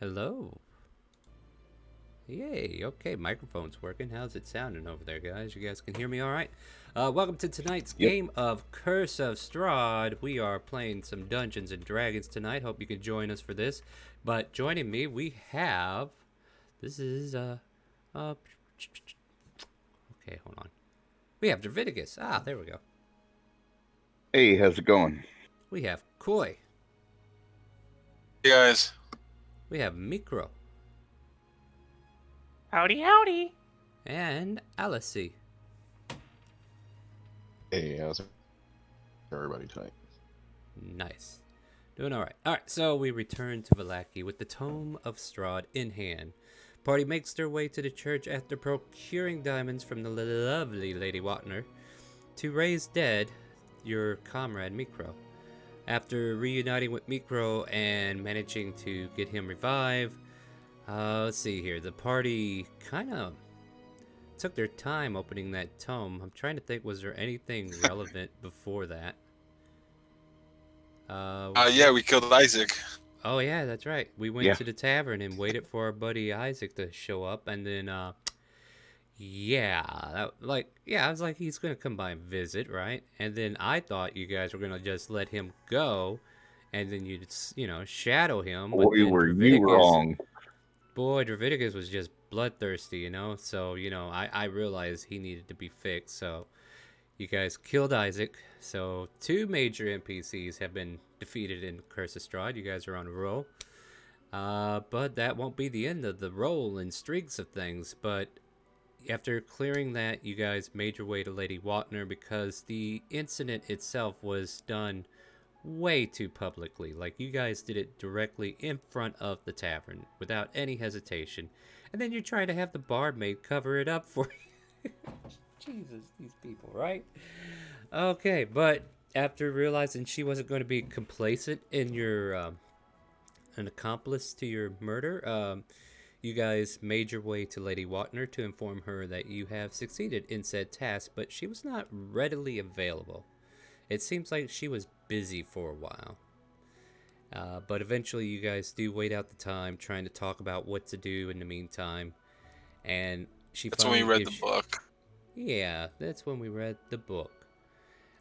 Hello. Yay, okay, microphone's working. How's it sounding over there, guys? You guys can hear me all right? Welcome to tonight's Yep. game of Curse of Strahd. We are playing some Dungeons and Dragons tonight. Hope you can join us for this. But joining me, we have... This is, okay, hold on. We have Draviticus. Ah, there we go. Hey, how's it going? We have Koi. Hey guys. We have Mikro. Howdy, howdy. And Alice. Hey, how's everybody tonight? Nice. Doing all right. All right, so we return to Vallaki with the Tome of Strahd in hand. Party makes their way to the church after procuring diamonds from the lovely Lady Watner to raise dead your comrade Mikro. After reuniting with Mikro and managing to get him revived, let's see here. The party kind of took their time opening that tome. I'm trying to think, was there anything relevant before that? Yeah, we killed Isaac. Oh yeah, that's right. We went to the tavern and waited for our buddy Isaac to show up, and then I was like, he's gonna come by and visit, right? And then I thought you guys were gonna just let him go, and then you'd shadow him. But Boy, then were you wrong. Boy, Draviticus was just bloodthirsty, So I realized he needed to be fixed. So you guys killed Isaac. So 2 major NPCs have been defeated in Curse of Strahd. You guys are on a roll. But that won't be the end of the roll and streaks of things. But after clearing that, you guys made your way to Lady Watner because the incident itself was done way too publicly. Like, you guys did it directly in front of the tavern without any hesitation. And then you're trying to have the barmaid cover it up for you. Jesus, these people, right? Okay, but after realizing she wasn't going to be complacent in your an accomplice to your murder, you guys made your way to Lady Watner to inform her that you have succeeded in said task, but she was not readily available. It seems like she was busy for a while. But eventually you guys do wait out the time trying to talk about what to do in the meantime. And That's when we read the book. Yeah, that's when we read the book.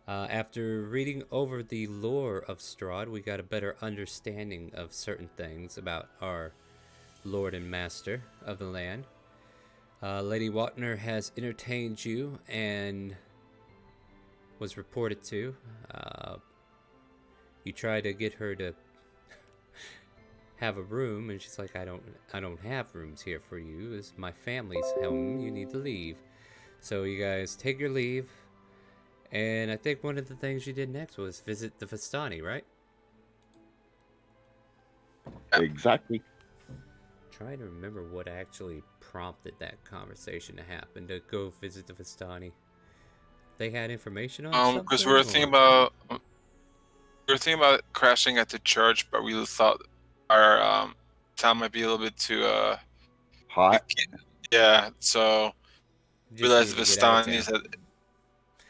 After reading over the lore of Strahd, we got a better understanding of certain things about our Lord and Master of the land. Lady Watner has entertained you and was reported to. You try to get her to have a room, and she's like, I don't have rooms here for you. It's my family's home. You need to leave. So you guys take your leave, and I think one of the things you did next was visit the Vistani, right? Exactly. Trying to remember what actually prompted that conversation to happen, to go visit the Vistani. They had information on something? Because we were thinking about crashing at the church, but we thought our town might be a little bit too Hot. Yeah, so Just realized need to get out of Vistani town.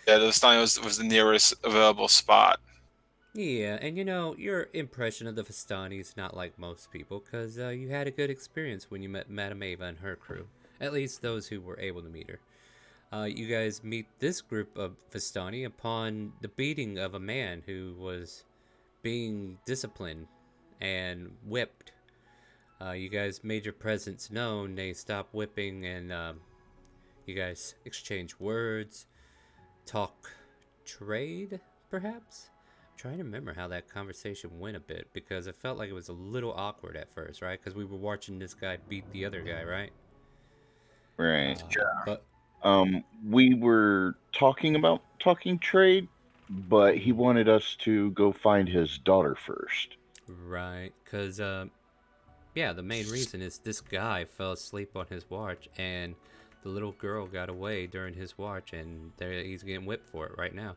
the Vistani was the nearest available spot. Yeah, and your impression of the Vistani is not like most people, because you had a good experience when you met Madame Ava and her crew. At least those who were able to meet her. You guys meet this group of Vistani upon the beating of a man who was being disciplined and whipped. You guys made your presence known. They stopped whipping, and you guys exchange words, talk trade, perhaps? I'm trying to remember how that conversation went a bit, because it felt like it was a little awkward at first, right? Because we were watching this guy beat the other guy, right? Right. But We were talking about talking trade, but he wanted us to go find his daughter first. right, because yeah, the main reason is this guy fell asleep on his watch, and the little girl got away during his watch, and he's getting whipped for it right now.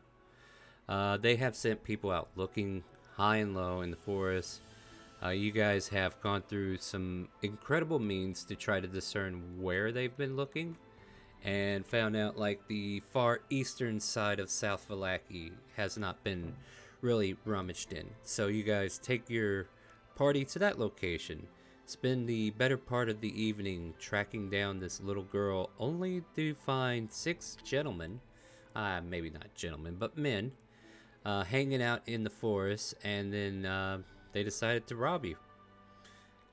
They have sent people out looking high and low in the forest. You guys have gone through some incredible means to try to discern where they've been looking, and found out like the far eastern side of South Vallaki has not been really rummaged in. So you guys take your party to that location, spend the better part of the evening tracking down this little girl, only to find 6 gentlemen, maybe not gentlemen, but men, hanging out in the forest, and then they decided to rob you.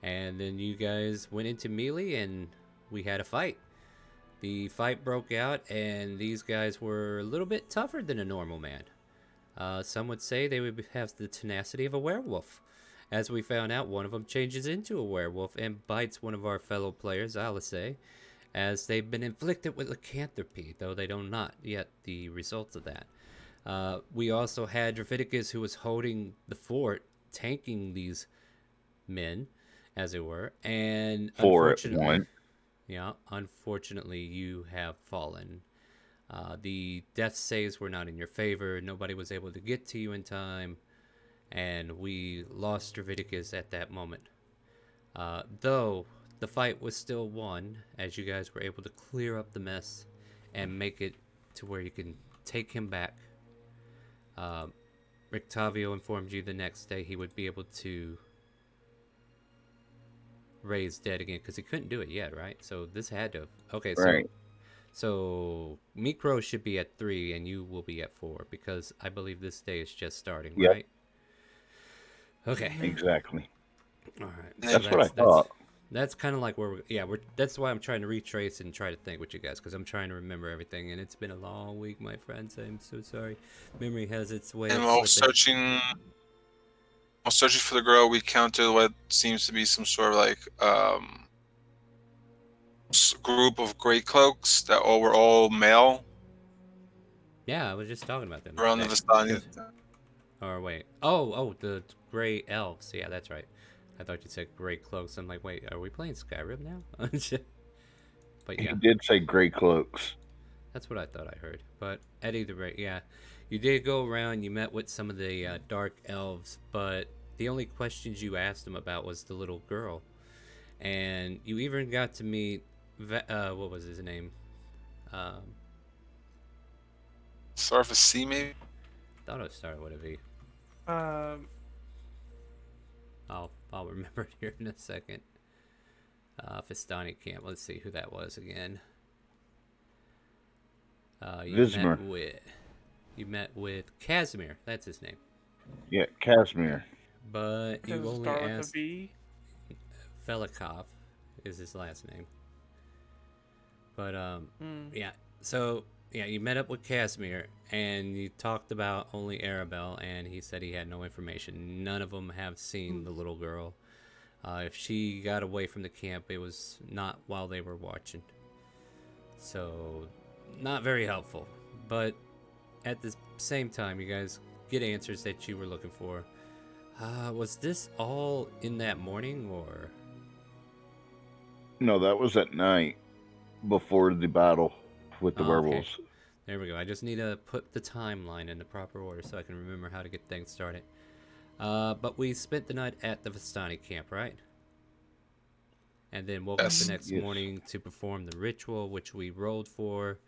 And then you guys went into melee, and we had a fight. The fight broke out, and these guys were a little bit tougher than a normal man. Some would say they would have the tenacity of a werewolf. As we found out, one of them changes into a werewolf and bites one of our fellow players, Alice, as they've been inflicted with lycanthropy, though they don't not yet the results of that. We also had Draviticus, who was holding the fort, tanking these men, as it were, and For unfortunately, one. yeah, unfortunately, you have fallen. The death saves were not in your favor. Nobody was able to get to you in time, and we lost Draviticus at that moment. Though the fight was still won, as you guys were able to clear up the mess and make it to where you can take him back. Rictavio informed you the next day he would be able to raise dead again, because he couldn't do it yet, right? So this had to... Okay, Right. so Mikro should be at 3 and you will be at 4, because I believe this day is just starting, Yep. right? Okay. Exactly. All right. That's what I thought. That's kind of like where that's why I'm trying to retrace and try to think with you guys, because I'm trying to remember everything, and it's been a long week, my friends. I'm so sorry. Memory has its way And of while slipping. searching for the girl, we counted what seems to be some sort of like group of gray cloaks that were all male Yeah, I was just talking about them. around the That- Vistani. Or wait. Oh, the gray elves. Yeah, that's right. I thought you said gray cloaks. I'm like, wait, are we playing Skyrim now? But He yeah, did say gray cloaks. that's what I thought I heard. But at either rate, yeah, you did go around. You met with some of the dark elves, but the only questions you asked them about was the little girl, and you even got to meet what was his name? Start with a C, maybe. Thought it started with a V. I'll remember it here in a second. Vistani camp. Let's see who that was again. Vismer. You met with Casimir. That's his name. Yeah, Casimir. But Does you it only start with a asked V? Velikov is his last name. But yeah. So yeah, you met up with Casimir and you talked about only Arabelle, and he said he had no information. None of them have seen the little girl. If she got away from the camp, it was not while they were watching. So, not very helpful. But at the same time, you guys get answers that you were looking for. Was this all in that morning, or? No, that was at night before the battle with the Oh, okay. werewolves. There we go. I just need to put the timeline in the proper order so I can remember how to get things started. But we spent the night at the Vistani camp, right? And then woke up the next morning to perform the ritual, which we rolled for.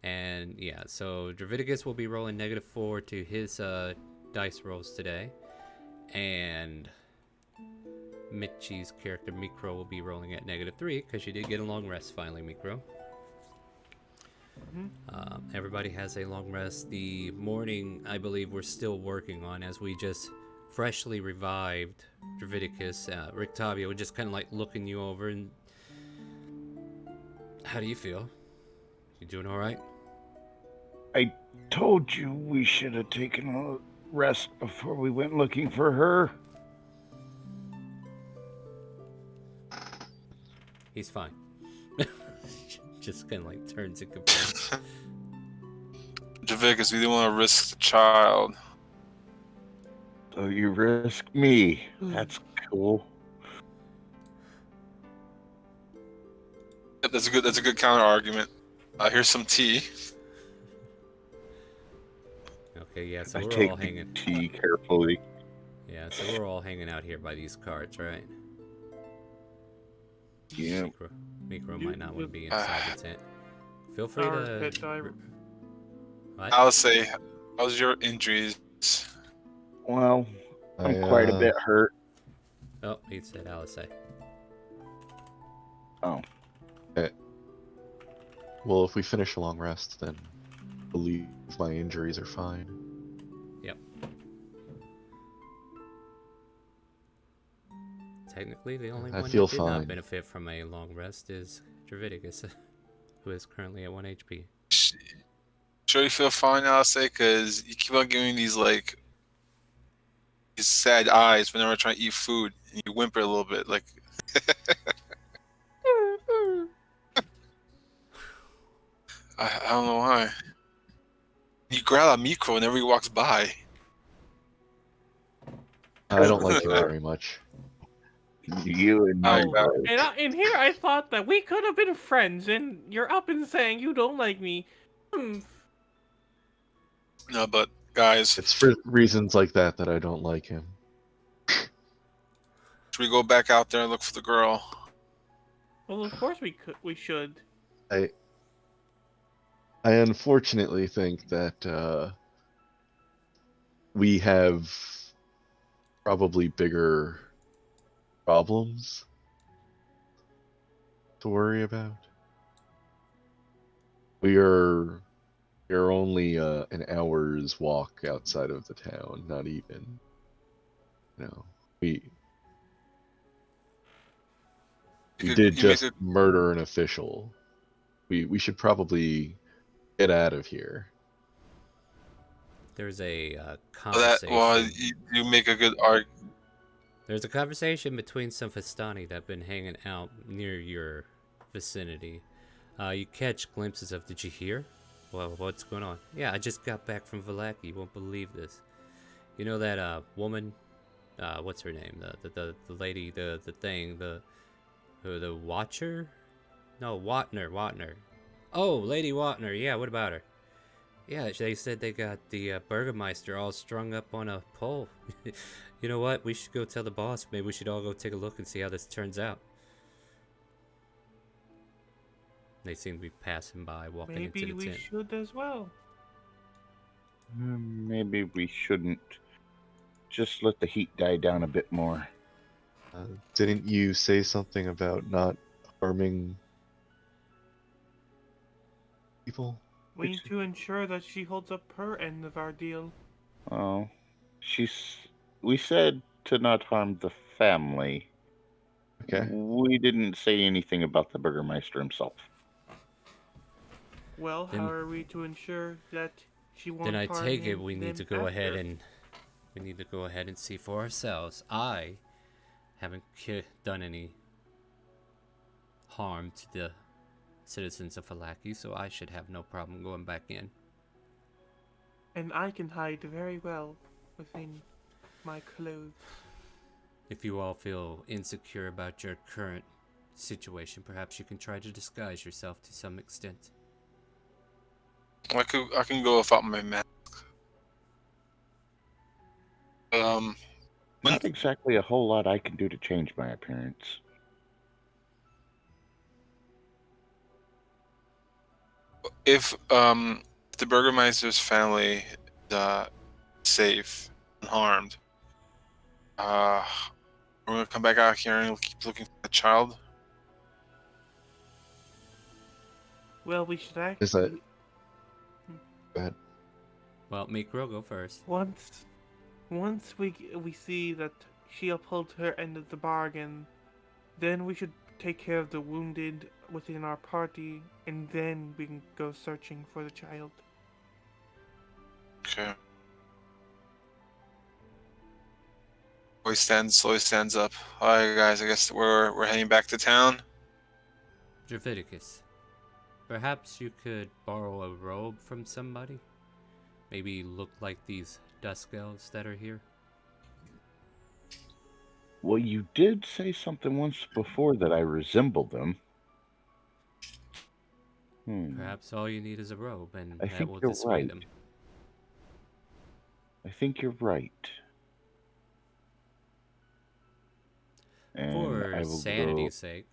And yeah, so Draviticus will be rolling -4 to his dice rolls today. And Mitchie's character Mikro will be rolling at -3 because she did get a long rest finally, Mikro. Everybody has a long rest. The morning, I believe, we're still working on, as we just freshly revived Draviticus. Rictavio just kind of like looking you over. And how do you feel? You doing all right? I told you we should have taken a rest before we went looking for her. He's fine. Just kind of like turns and confused. Javicus, we didn't want to risk the child. So you risk me. That's cool. Yep, that's a good counter argument. Here's some tea. Okay, yeah, so I we're take all the hanging. tea carefully. Yeah, so we're all hanging out here by these carts, right? Yeah. Mikro might not want to be inside the tent. Feel free to. What? I'll say, how's your injuries? Well, I'm quite a bit hurt. Oh, he said Alice. Oh, Well, if we finish a long rest, then I believe my injuries are fine. Yep. Technically, the only I one feel that did not fine. benefit from a long rest is Draviticus, who is currently at 1 HP. Sure you feel fine, Alice? Because you keep on giving these like these sad eyes whenever I try to eat food, and you whimper a little bit, like. I don't know why. You growl at Miko whenever he walks by. I don't like him very much. you and I me Oh, got both. and here I thought that we could have been friends, and you're up and saying you don't like me. No, but guys, It's for reasons like that that I don't like him. should we go back out there and look for the girl? Well, of course we should. I unfortunately think that we have probably bigger problems to worry about. We're only an hour's walk outside of the town, not even. We You did you make just murder an official. We should probably get out of here. There's a that. conversation. Well, you make a good argument. There's a conversation between some Vistani that have been hanging out near your vicinity. You catch glimpses of, did you hear? Well, what's going on? Yeah, I just got back from Valaki. You won't believe this. You know that woman? What's her name? The lady, the thing, the Watcher? No, Watner. Oh, Lady Watner. Yeah, what about her? Yeah, they said they got the Burgermeister all strung up on a pole. You know what? We should go tell the boss. Maybe we should all go take a look and see how this turns out. They seem to be passing by, walking Maybe into the we tent. should as well. Maybe we shouldn't. Just let the heat die down a bit more. Didn't you say something about not harming people? We need to ensure that she holds up her end of our deal. Oh, we said to not harm the family. Okay. We didn't say anything about the Burgermeister himself. Well, Then- how are we to ensure that she won't Then I harm take it him we need to them go ahead after? and see for ourselves. I haven't done any harm to the citizens of Falaki, so I should have no problem going back in. And I can hide very well within my clothes. If you all feel insecure about your current situation, perhaps you can try to disguise yourself to some extent. I can go without my mask. Not exactly a whole lot I can do to change my appearance. If the Burgermeister's family is safe and harmed, we're gonna come back out here and keep looking for the child. Well, we should Is that? actually Go ahead. Well, Mikro, go first. once we see that she upholds her end of the bargain, then we should take care of the wounded within our party, and then we can go searching for the child. Okay. Slowly stands up. Alright, guys. I guess we're heading back to town. Draviticus, perhaps you could borrow a robe from somebody? Maybe look like these dusk elves that are here? Well, you did say something once before that I resemble them. Perhaps all you need is a robe, and I that think will you're dissuade right. them. I think you're right. And For I will sanity's sake,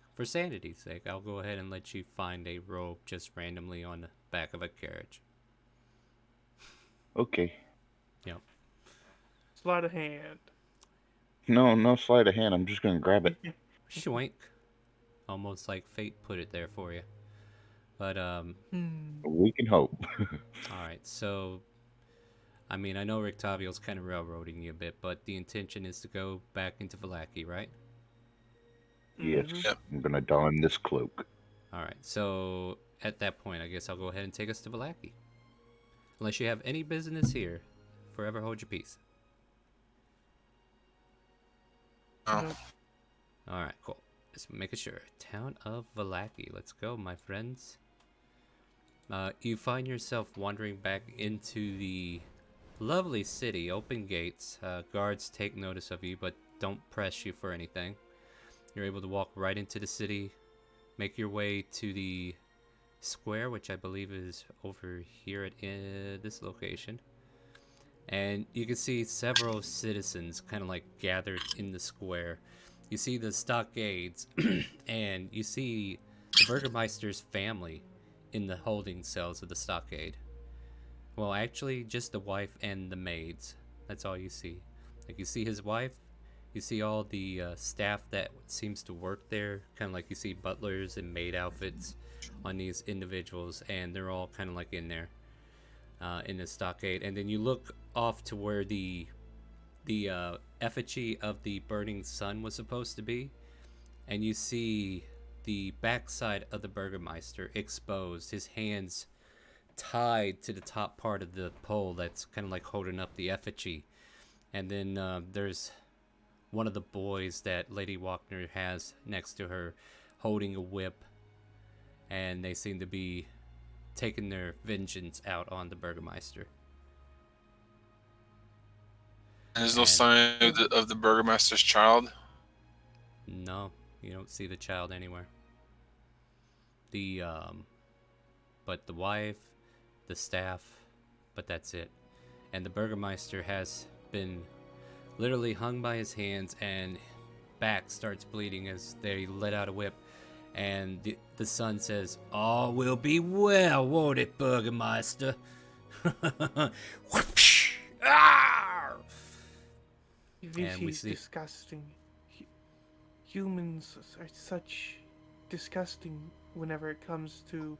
I'll go ahead and let you find a robe just randomly on the back of a carriage. Okay. Yep. Sleight of hand. No sleight of hand. I'm just going to grab it. Schwank. Almost like fate put it there for you. But We can hope. all right. So I mean, I know Rictavio's kind of railroading you a bit, but the intention is to go back into Vallaki, right? Yes, Yep. I'm gonna don this cloak. All right. So at that point, I guess I'll go ahead and take us to Vallaki. Unless you have any business here, forever hold your peace. Oh. Nope. All right, cool. Just making sure. Town of Vallaki. Let's go, my friends. You find yourself wandering back into the lovely city. Open gates. Guards take notice of you, but don't press you for anything. You're able to walk right into the city, make your way to the square, which I believe is over here at this location. And you can see several citizens kind of like gathered in the square. You see the stockades, and you see the Burgermeister's family in the holding cells of the stockade. Well, actually, just the wife and the maids. That's all you see. Like, you see his wife, you see all the staff that seems to work there, kind of like you see butlers and maid outfits on these individuals, and they're all kind of like in there. In the stockade, and then you look off to where the effigy of the burning sun was supposed to be, and you see the backside of the Burgermeister exposed, his hands tied to the top part of the pole that's kind of like holding up the effigy. And then there's one of the boys that Lady Walkner has next to her holding a whip, and they seem to be taking their vengeance out on the Burgermeister. And there's no sign of the Burgermaster's child? No, you don't see the child anywhere. But the wife, the staff, but that's it. And the Burgermeister has been literally hung by his hands, and back starts bleeding as they let out a whip. And the son says, "All will be well, won't it, Burgermeister?" This And we is see- disgusting. Humans are such disgusting whenever it comes to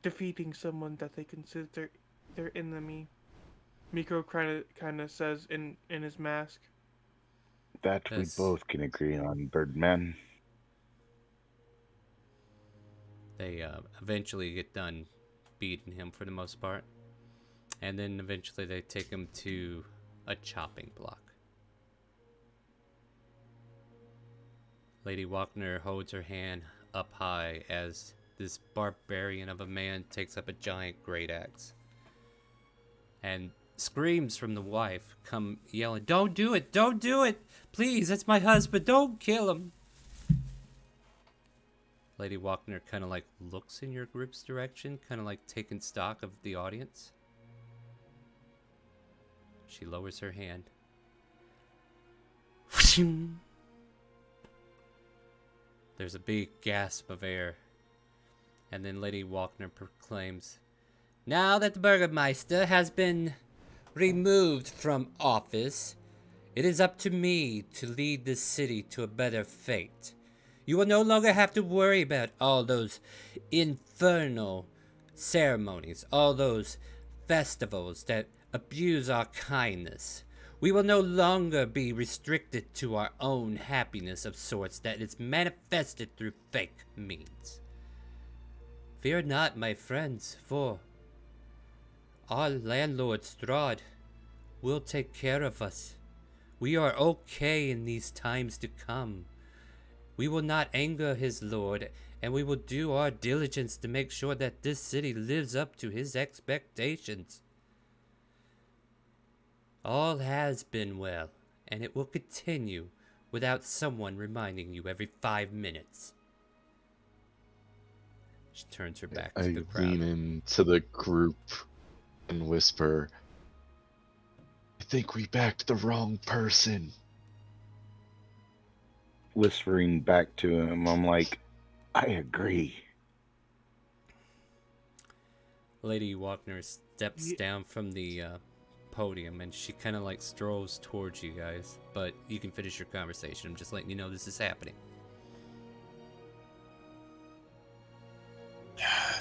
defeating someone that they consider their enemy. Miko kind of says in his mask. That we That's- both can agree on, Birdman. They eventually get done beating him for the most part. And then eventually they take him to a chopping block. Lady Walkner holds her hand up high as this barbarian of a man takes up a giant great axe. And screams from the wife come yelling, "Don't do it! Don't do it! Please, that's my husband! Don't kill him!" Lady Walkner kind of like looks in your group's direction, kind of like taking stock of the audience. She lowers her hand. There's a big gasp of air. And then Lady Walkner proclaims, "Now that the Burgermeister has been removed from office, it is up to me to lead this city to a better fate. You will no longer have to worry about all those infernal ceremonies, all those festivals that abuse our kindness. We will no longer be restricted to our own happiness of sorts that is manifested through fake means. Fear not, my friends, for our landlord Strahd will take care of us. We are okay in these times to come. We will not anger his lord, and we will do our diligence to make sure that this city lives up to his expectations. All has been well, and it will continue without someone reminding you every 5 minutes." She turns her back to I the crowd. lean into the group and whisper, "I think we backed the wrong person." Whispering back to him, I'm like, I agree. Lady Walkner steps Ye- down from the podium, and she kind of like strolls towards you guys. But you can finish your conversation. I'm just letting you know this is happening.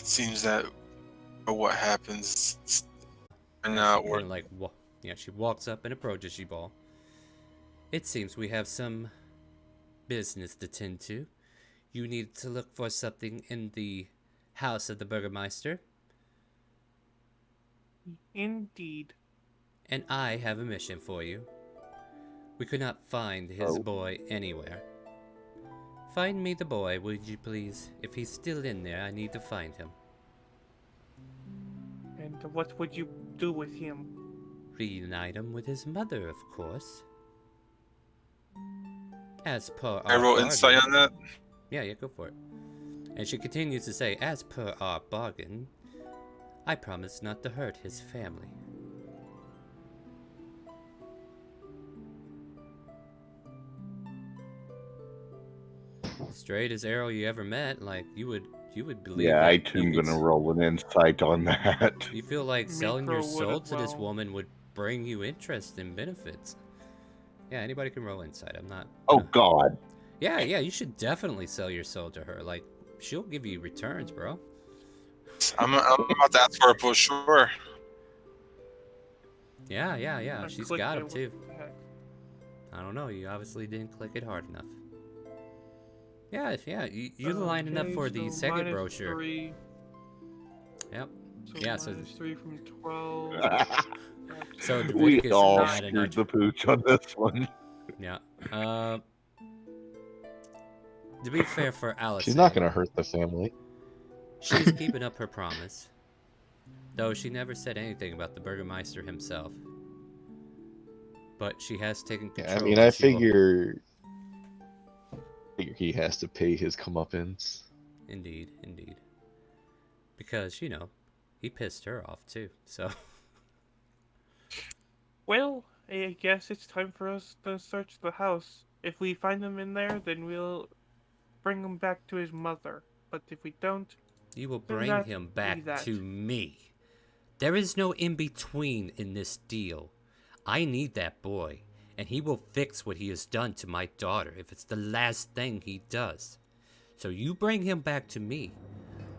It seems that what happens and And she we're kind of like, she walks up and approaches you all. It seems we have some business to tend to. You need to look for something in the house of the Burgermeister, Indeed. and I have a mission for you. We could not find his boy anywhere. Find me the boy, would you please? If he's still in there, I need to find him. And what would you do with him? Reunite him with his mother, of course. As per I our roll bargain. insight on that. Yeah, go for it. And she continues to say, as per our bargain, I promise not to hurt his family. Straightest arrow you ever met, like you would believe. Yeah, that I you too am could gonna roll an insight on that. You feel like selling Micro your would soul as to this well. woman would bring you interest and benefits. Yeah, anybody can roll insight. I'm not. Oh God. Yeah, you should definitely sell your soul to her. Like, she'll give you returns, bro. I'm about to ask for a push, sure. Yeah. I She's clicked got it, him what too. the heck? I don't know. You obviously didn't click it hard enough. Yeah. You're lining up Okay, for the so second minus brochure. 3. Yep. So Yeah, so- minus 3 from 12. So We Leviticus all is mad screwed the pooch on this one. Yeah. To be fair for Allison, She's not gonna hurt the family. she's keeping up her promise. Though she never said anything about the Burgermeister himself. But she has taken Yeah, control. I mean, I and she will- figure he has to pay his comeuppance. Indeed. Because, he pissed her off too, so... Well, I guess it's time for us to search the house. If we find him in there, then we'll bring him back to his mother. But if we don't, You will then bring that him be back that. to me. There is no in-between in this deal. I need that boy, and he will fix what he has done to my daughter if it's the last thing he does. So you bring him back to me,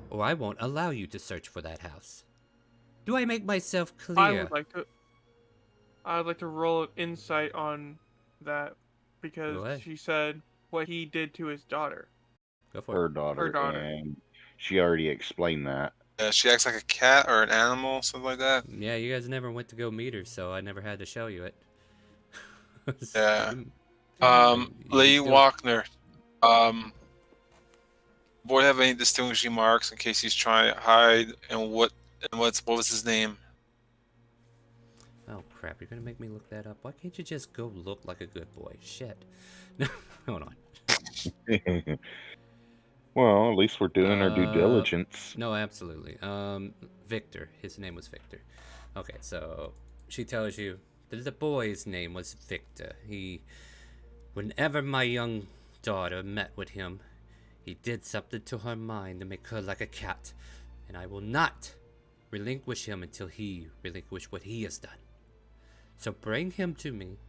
or I won't allow you to search for that house. Do I make myself clear? I'd like to roll an insight on that Go because ahead. she said what he did to his daughter. Go for Her it. daughter, Her daughter. and she already explained that. She acts like a cat or an animal, something like that. Yeah, you guys never went to go meet her, so I never had to show you it. Yeah. You Lady still- Walkner. Boy, have any distinguishing marks in case he's trying to hide? And what was his name? Oh crap, you're gonna make me look that up. Why can't you just go look like a good boy? Shit. Hold on. Well, at least we're doing our due diligence. No, absolutely. Victor. His name was Victor. Okay, so she tells you that the boy's name was Victor. Whenever my young daughter met with him, he did something to her mind to make her like a cat, and I will not relinquish him until he relinquish what he has done. So bring him to me,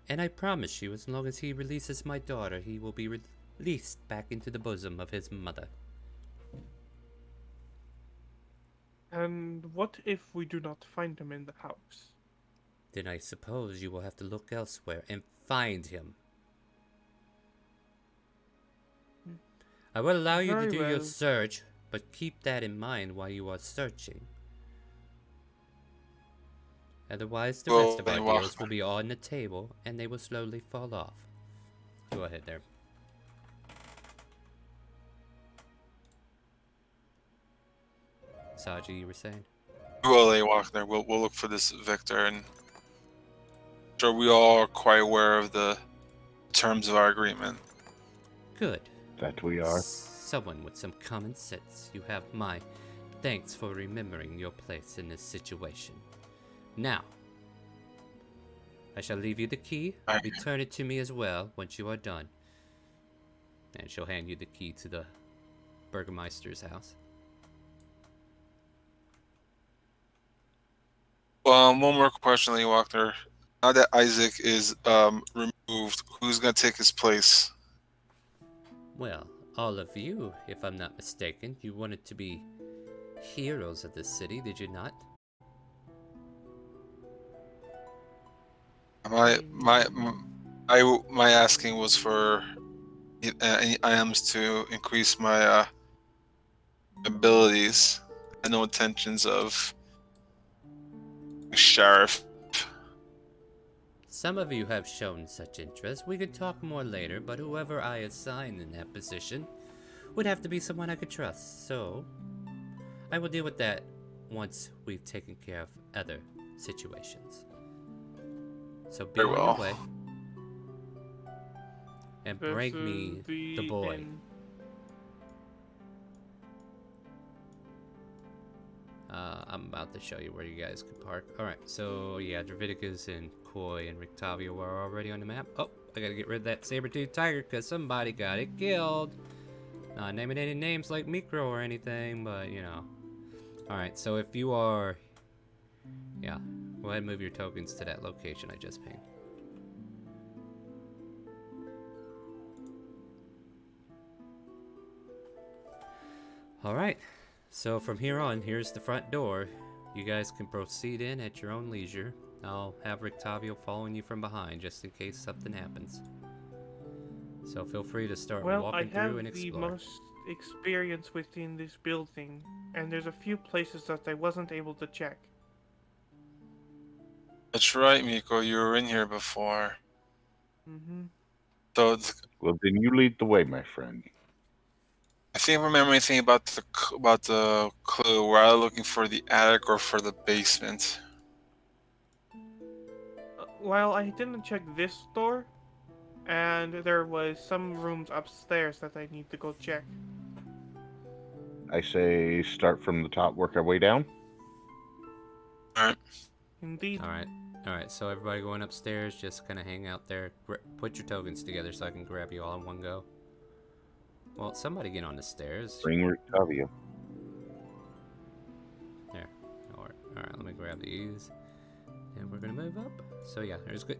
and I promise you, as long as he releases my daughter, he will be released back into the bosom of his mother. And what if we do not find him in the house? Then I suppose you will have to look elsewhere and find him. I will allow you to Very do your well. search, but keep that in mind while you are searching. Otherwise, the rest of our deals will be on the table, and they will slowly fall off. Go ahead there. Saji, you were saying? Well, Lady Walkner. We'll look for this Victor, and sure we all are quite aware of the terms of our agreement. Good. That we are. Someone with some common sense. You have my thanks for remembering your place in this situation. Now, I shall leave you the key. Return it to me as well once you are done. And she'll hand you the key to the Burgermeister's house. One more question, Lady Walkner. Now that Isaac is removed, who's gonna take his place? Well, all of you, if I'm not mistaken. You wanted to be heroes of this city, did you not? My asking was for any items to increase my abilities. I had no intentions of sheriff. Some of you have shown such interest. We could talk more later, but whoever I assign in that position would have to be someone I could trust. So, I will deal with that once we've taken care of other situations. So be Very on your well. way. And This bring is me the boy. inn. I'm about to show you where you guys can park. Alright, so yeah, Draviticus and Koi and Rictavio are already on the map. Oh, I gotta get rid of that saber-toothed tiger because somebody got it killed. Not naming any names like Micro or anything, but you know. Alright, so if you are... Yeah, go ahead and move your tokens to that location I just pinged. Alright, so from here on, here's the front door. You guys can proceed in at your own leisure. I'll have Rictavio following you from behind just in case something happens. So feel free to start Well, I walking have through and the explore. most experience within this building, and there's a few places that I wasn't able to check. That's right, Miko. You were in here before. Mm-hmm. So Well, then you lead the way, my friend. I think I remember anything about the clue. Were I looking for the attic or for the basement? Well, I didn't check this door, and there was some rooms upstairs that I need to go check. I say start from the top, work our way down. Alright. Indeed. Alright, so everybody going upstairs, just kind of hang out there. Put your tokens together so I can grab you all in one go. Well, somebody get on the stairs. Bring Rictavio. There. Alright, let me grab these. And we're gonna move up. So yeah,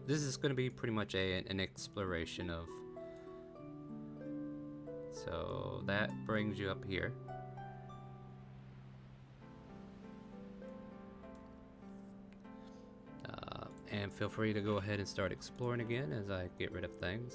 this is gonna be pretty much an exploration of... So that brings you up here. And feel free to go ahead and start exploring again as I get rid of things.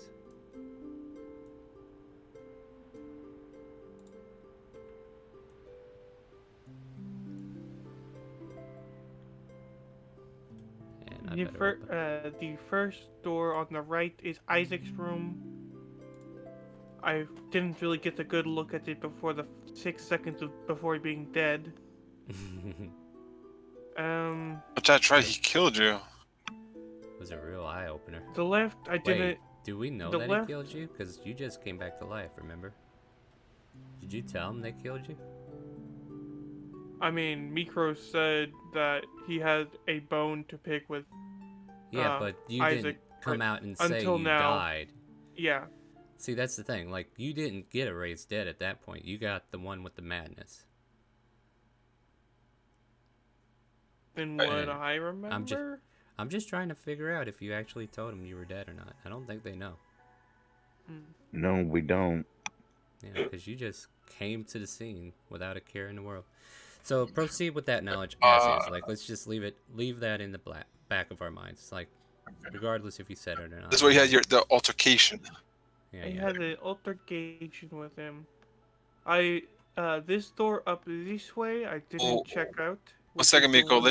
And I better open- The first door on the right is Isaac's room. I didn't really get a good look at it before the 6 seconds before being dead. But that's right, he killed you. was a real eye opener. The left, I Wait, didn't. do we know the that left- he killed you? Because you just came back to life, remember? Did you tell him they killed you? I mean, Mikro said that he had a bone to pick with. Yeah, but you Isaac, didn't come but out and say until you now- died. Yeah. See, that's the thing. Like, you didn't get erased dead at that point. You got the one with the madness. Than Right. what I remember. I'm just trying to figure out if you actually told them you were dead or not. I don't think they know. No, we don't. Yeah, because you just came to the scene without a care in the world. So proceed with that knowledge as is. Like, let's just leave that in the back of our minds. It's like, regardless if you said it or not. That's why you had the altercation. Yeah, I yeah. had an altercation with him. This door up this way, I didn't check out. One second, which is the Miko. one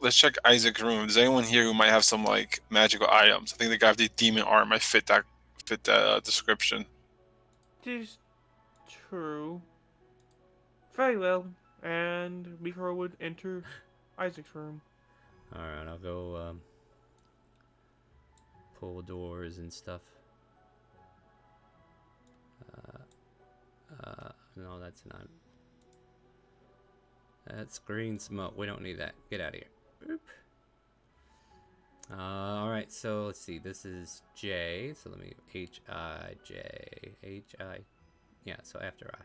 Let's check Isaac's room. Is anyone here who might have some like magical items? I think the guy with the demon arm might fit that description. That is true. Very well. And Mikro would enter Isaac's room. Alright, I'll go pull doors and stuff. No, that's not. That's green smoke. We don't need that. Get out of here. Oop. Alright, so let's see. This is J. So let me H-I-J. H-I. Yeah, so after I.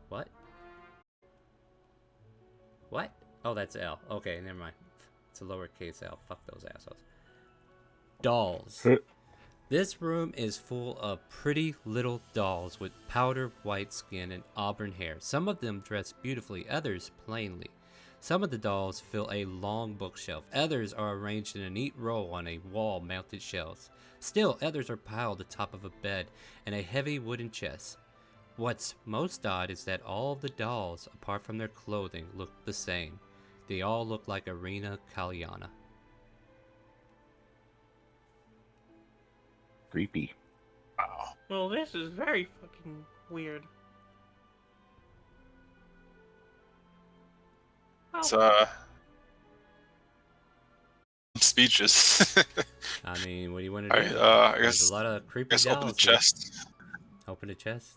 What? What? Oh, that's L. Okay, never mind. It's a lowercase L. Fuck those assholes. Dolls. This room is full of pretty little dolls with powder white skin and auburn hair. Some of them dress beautifully, others plainly. Some of the dolls fill a long bookshelf. Others are arranged in a neat row on a wall-mounted shelves. Still, others are piled atop of a bed and a heavy wooden chest. What's most odd is that all of the dolls, apart from their clothing, look the same. They all look like Arena Kalyana. Creepy. Wow. Well, this is very fucking weird. It's Oh, I'm speechless. I mean, what do you want to Alright, do? I There's guess a lot of I creepy guess open the dolls here. chest. Open the chest.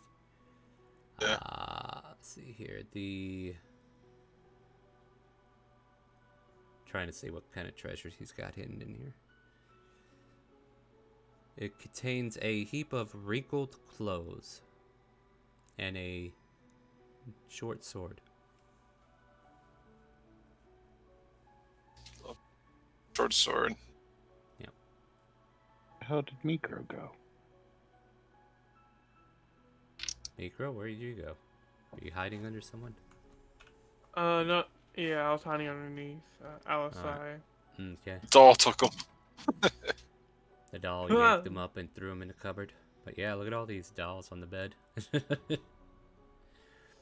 Yeah. Let's see here. Trying to see what kind of treasures he's got hidden in here. It contains a heap of wrinkled clothes and a short sword. Short sword. How did Mikro go? Mikro, where did you go? Are you hiding under someone? no. Yeah, I was hiding underneath LSI. Alright. Okay. Doll took him. The doll yanked him up and threw him in the cupboard. But yeah, look at all these dolls on the bed.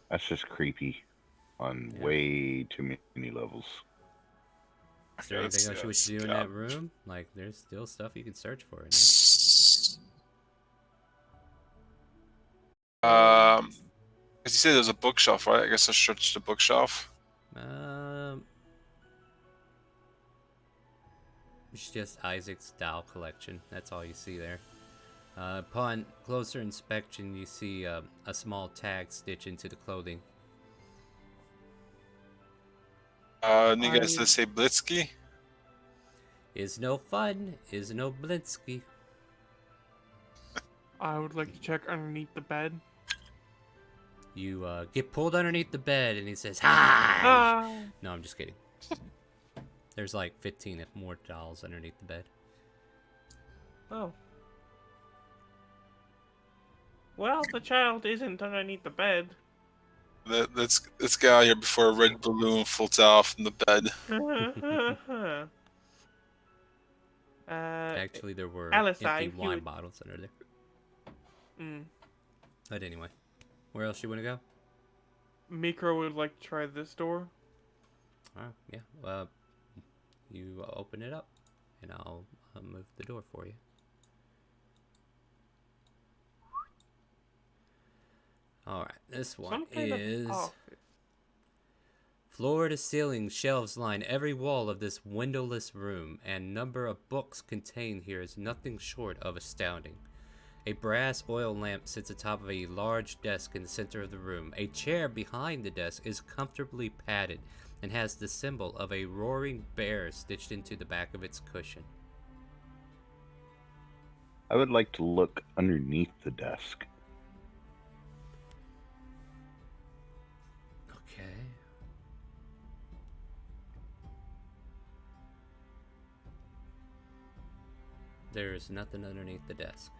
That's just creepy on Yeah. way too many levels. Is there anything else you wish to do in that room? Like, there's still stuff you can search for in there. As you said, there's a bookshelf, right? I guess I searched the bookshelf. It's just Isaac's doll collection. That's all you see there. Upon closer inspection, you see a small tag stitched into the clothing. And you guys say Blitzky? Is no fun, is no Blinsky. I would like to check underneath the bed. You get pulled underneath the bed and he says, "Hi!" Ah! No, I'm just kidding. There's like 15 more dolls underneath the bed. Oh. Well, the child isn't underneath the bed. Let's get out of here before a red balloon floats out from the bed. Actually, there were LSI, empty you wine would- bottles under there. Mm. But anyway, where else you want to go? Mikro would like to try this door. Oh, yeah. Well, you open it up, and I'll move the door for you. All right, this one Some kind is of office. floor to ceiling shelves line every wall of this windowless room, and number of books contained here is nothing short of astounding. A brass oil lamp sits atop of a large desk in the center of the room. A chair behind the desk is comfortably padded and has the symbol of a roaring bear stitched into the back of its cushion. I would like to look underneath the desk. Okay. There's nothing underneath the desk.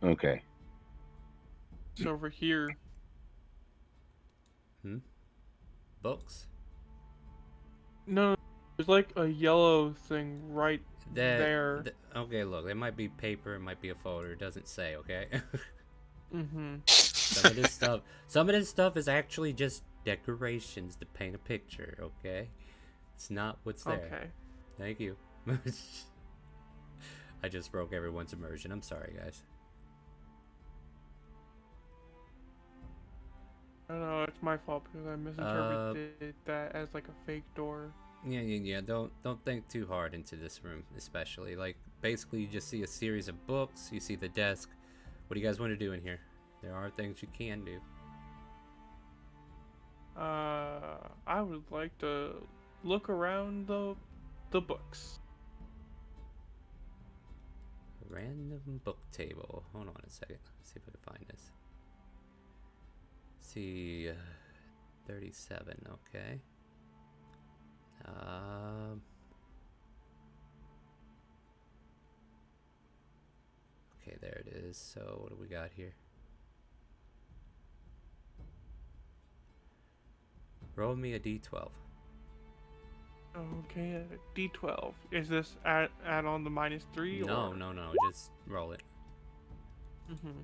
Okay. It's over here. Books? No, there's like a yellow thing right there. Okay, look, there might be paper, it might be a folder. It doesn't say, okay? Mm-hmm. Some of this stuff is actually just decorations to paint a picture, okay? It's not what's there. Okay. Thank you. I just broke everyone's immersion. I'm sorry, guys. I don't know, it's my fault because I misinterpreted that as like a fake door. Yeah. Don't think too hard into this room, especially. Like, basically, you just see a series of books. You see the desk. What do you guys want to do in here? There are things you can do. I would like to look around the books. Random book table. Hold on a second. Let's see if I can find this. See, 37. Okay. Okay, there it is. So what do we got here? Roll me a d12. Okay, D12. Is this add on the -3 No, or? no. Just roll it. Mm-hmm.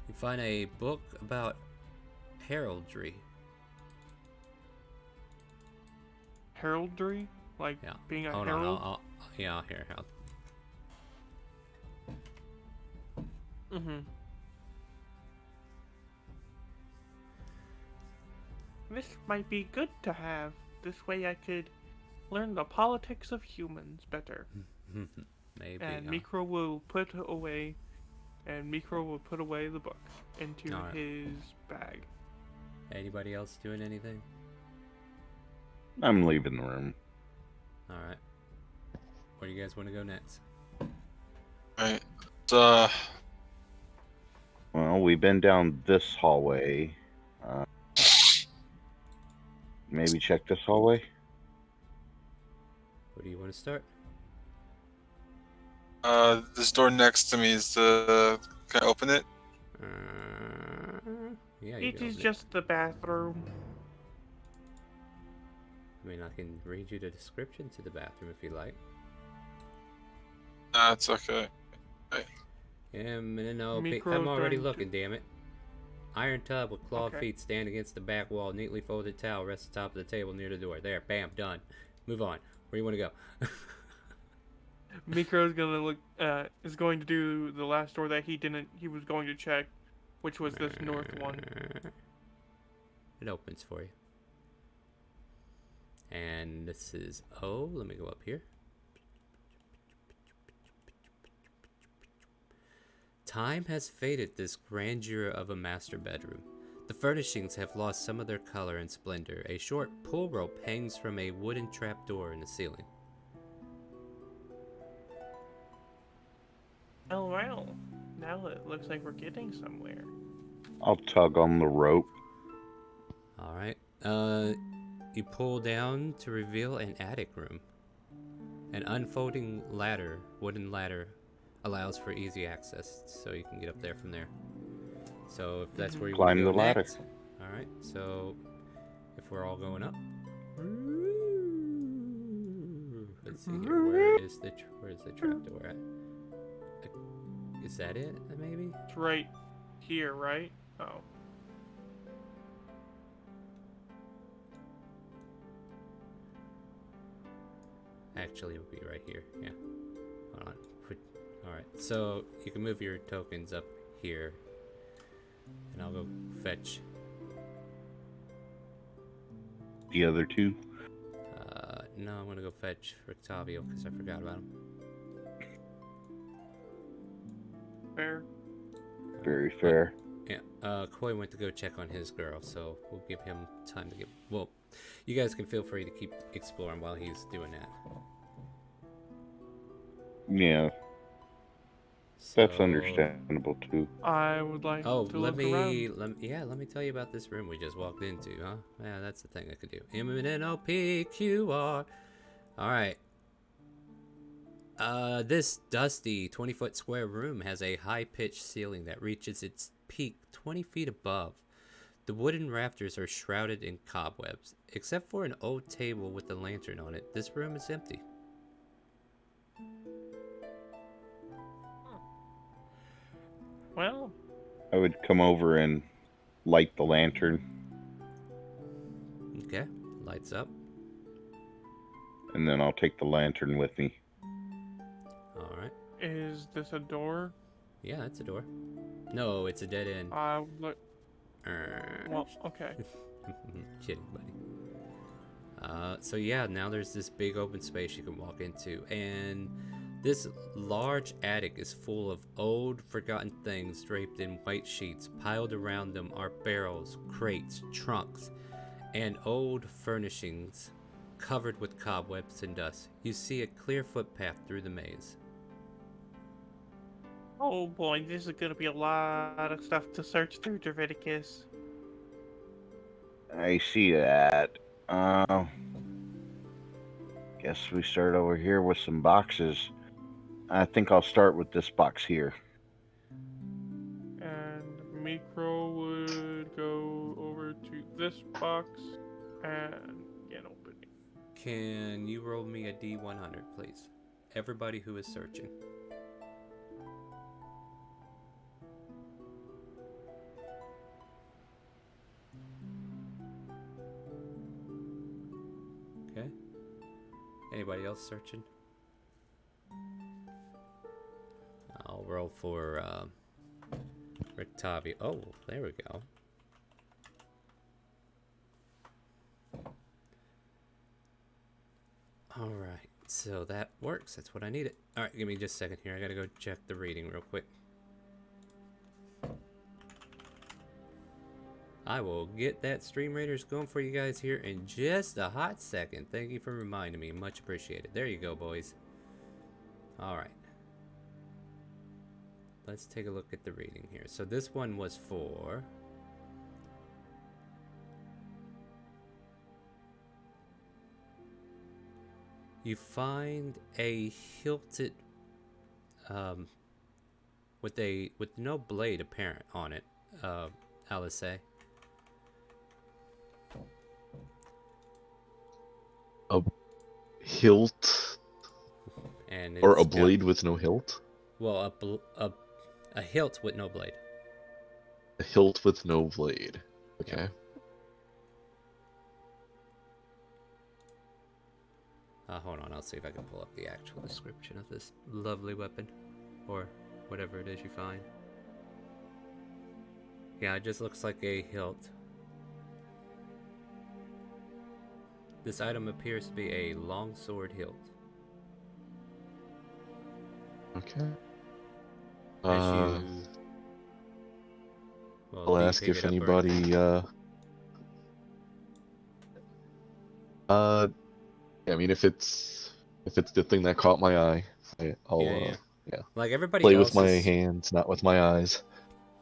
You find a book about heraldry. Heraldry, like Yeah. being a Hold herald. on. Yeah, here. Mm-hmm. This might be good to have. This way I could learn the politics of humans better. Maybe. And Mikro will put away the book into Alright. his bag. Anybody else doing anything? I'm leaving the room. All right. Where do you guys want to go next? Right. Well, we've been down this hallway. Maybe check this hallway. Where do you want to start? This door next to me is the. Can I open it? Yeah, you It can is open just the bathroom. I mean, I can read you the description to the bathroom if you like. Nah, it's okay. No, Mikro's I'm already going to- looking, damn it. Iron tub with clawed Okay. feet stand against the back wall. Neatly folded towel rests atop of the table near the door. There, bam, done. Move on. Where do you want to go? Mikro's gonna look. Is going to do the last door that he was going to check, which was this north one. It opens for you. And this is let me go up here. Time has faded this grandeur of a master bedroom. The furnishings have lost some of their color and splendor. A short pull rope hangs from a wooden trapdoor in the ceiling. Oh well. Now it looks like we're getting somewhere. I'll tug on the rope. Alright. You pull down to reveal an attic room. An unfolding ladder, wooden ladder, allows for easy access, so you can get up there from there. So if that's where you want Climb to go the ladder. next. Alright, so if we're all going up. Let's see here. Where is the trapdoor at? Is that it, maybe? It's right here, right? Oh. Actually, it would be right here. Yeah. Hold on. Alright, so you can move your tokens up here. And I'll go fetch. The other two. No, I'm gonna go fetch Rictavio because I forgot about him. Fair. Very fair. Yeah, Koi went to go check on his girl, so we'll give him time to get. Well, you guys can feel free to keep exploring while he's doing that. Yeah, that's So- understandable too. I would like Oh, to let look around. me tell you about this room we just walked into, huh? Yeah, that's the thing I could do. MNOPQR. All right. This dusty 20-foot square room has a high-pitched ceiling that reaches its peak 20 feet above. The wooden rafters are shrouded in cobwebs. Except for an old table with a lantern on it, this room is empty. Well, I would come over and light the lantern, Okay, lights up. and then I'll take the lantern with me. All right. is this a door? Yeah, that's a door. No, it's a dead end. I would look. Well, okay. Kidding, buddy. So yeah, now there's this big open space you can walk into, and this large attic is full of old, forgotten things draped in white sheets. Piled around them are barrels, crates, trunks, and old furnishings covered with cobwebs and dust. You see a clear footpath through the maze. Oh boy, this is gonna be a lot of stuff to search through, Draviticus. I see that. Guess we start over here with some boxes. I think I'll start with this box here. And Micro would go over to this box and get an opening. Can you roll me a D100, please? Everybody who is searching. Okay. Anybody else searching? I'll roll for Rictavio. Oh, there we go. Alright, so that works. That's what I needed. Alright, give me just a second here. I gotta go check the reading real quick. I will get that StreamRaiders going for you guys here in just a hot second. Thank you for reminding me. Much appreciated. There you go, boys. Alright. Let's take a look at the reading here. So this one was for... You find a hilted... with no blade apparent on it, Alice. A hilt And or a it's got- blade with no hilt? Well, a hilt with no blade. A hilt with no blade. Okay. Hold on, I'll see if I can pull up the actual description of this lovely weapon. Or whatever it is you find. Yeah, it just looks like a hilt. This item appears to be a longsword hilt. Okay. As Well, do I'll you ask pick if it up or- anybody I mean if it's the thing that caught my eye, I'll Yeah. Like everybody play else with my is... hands, not with my eyes.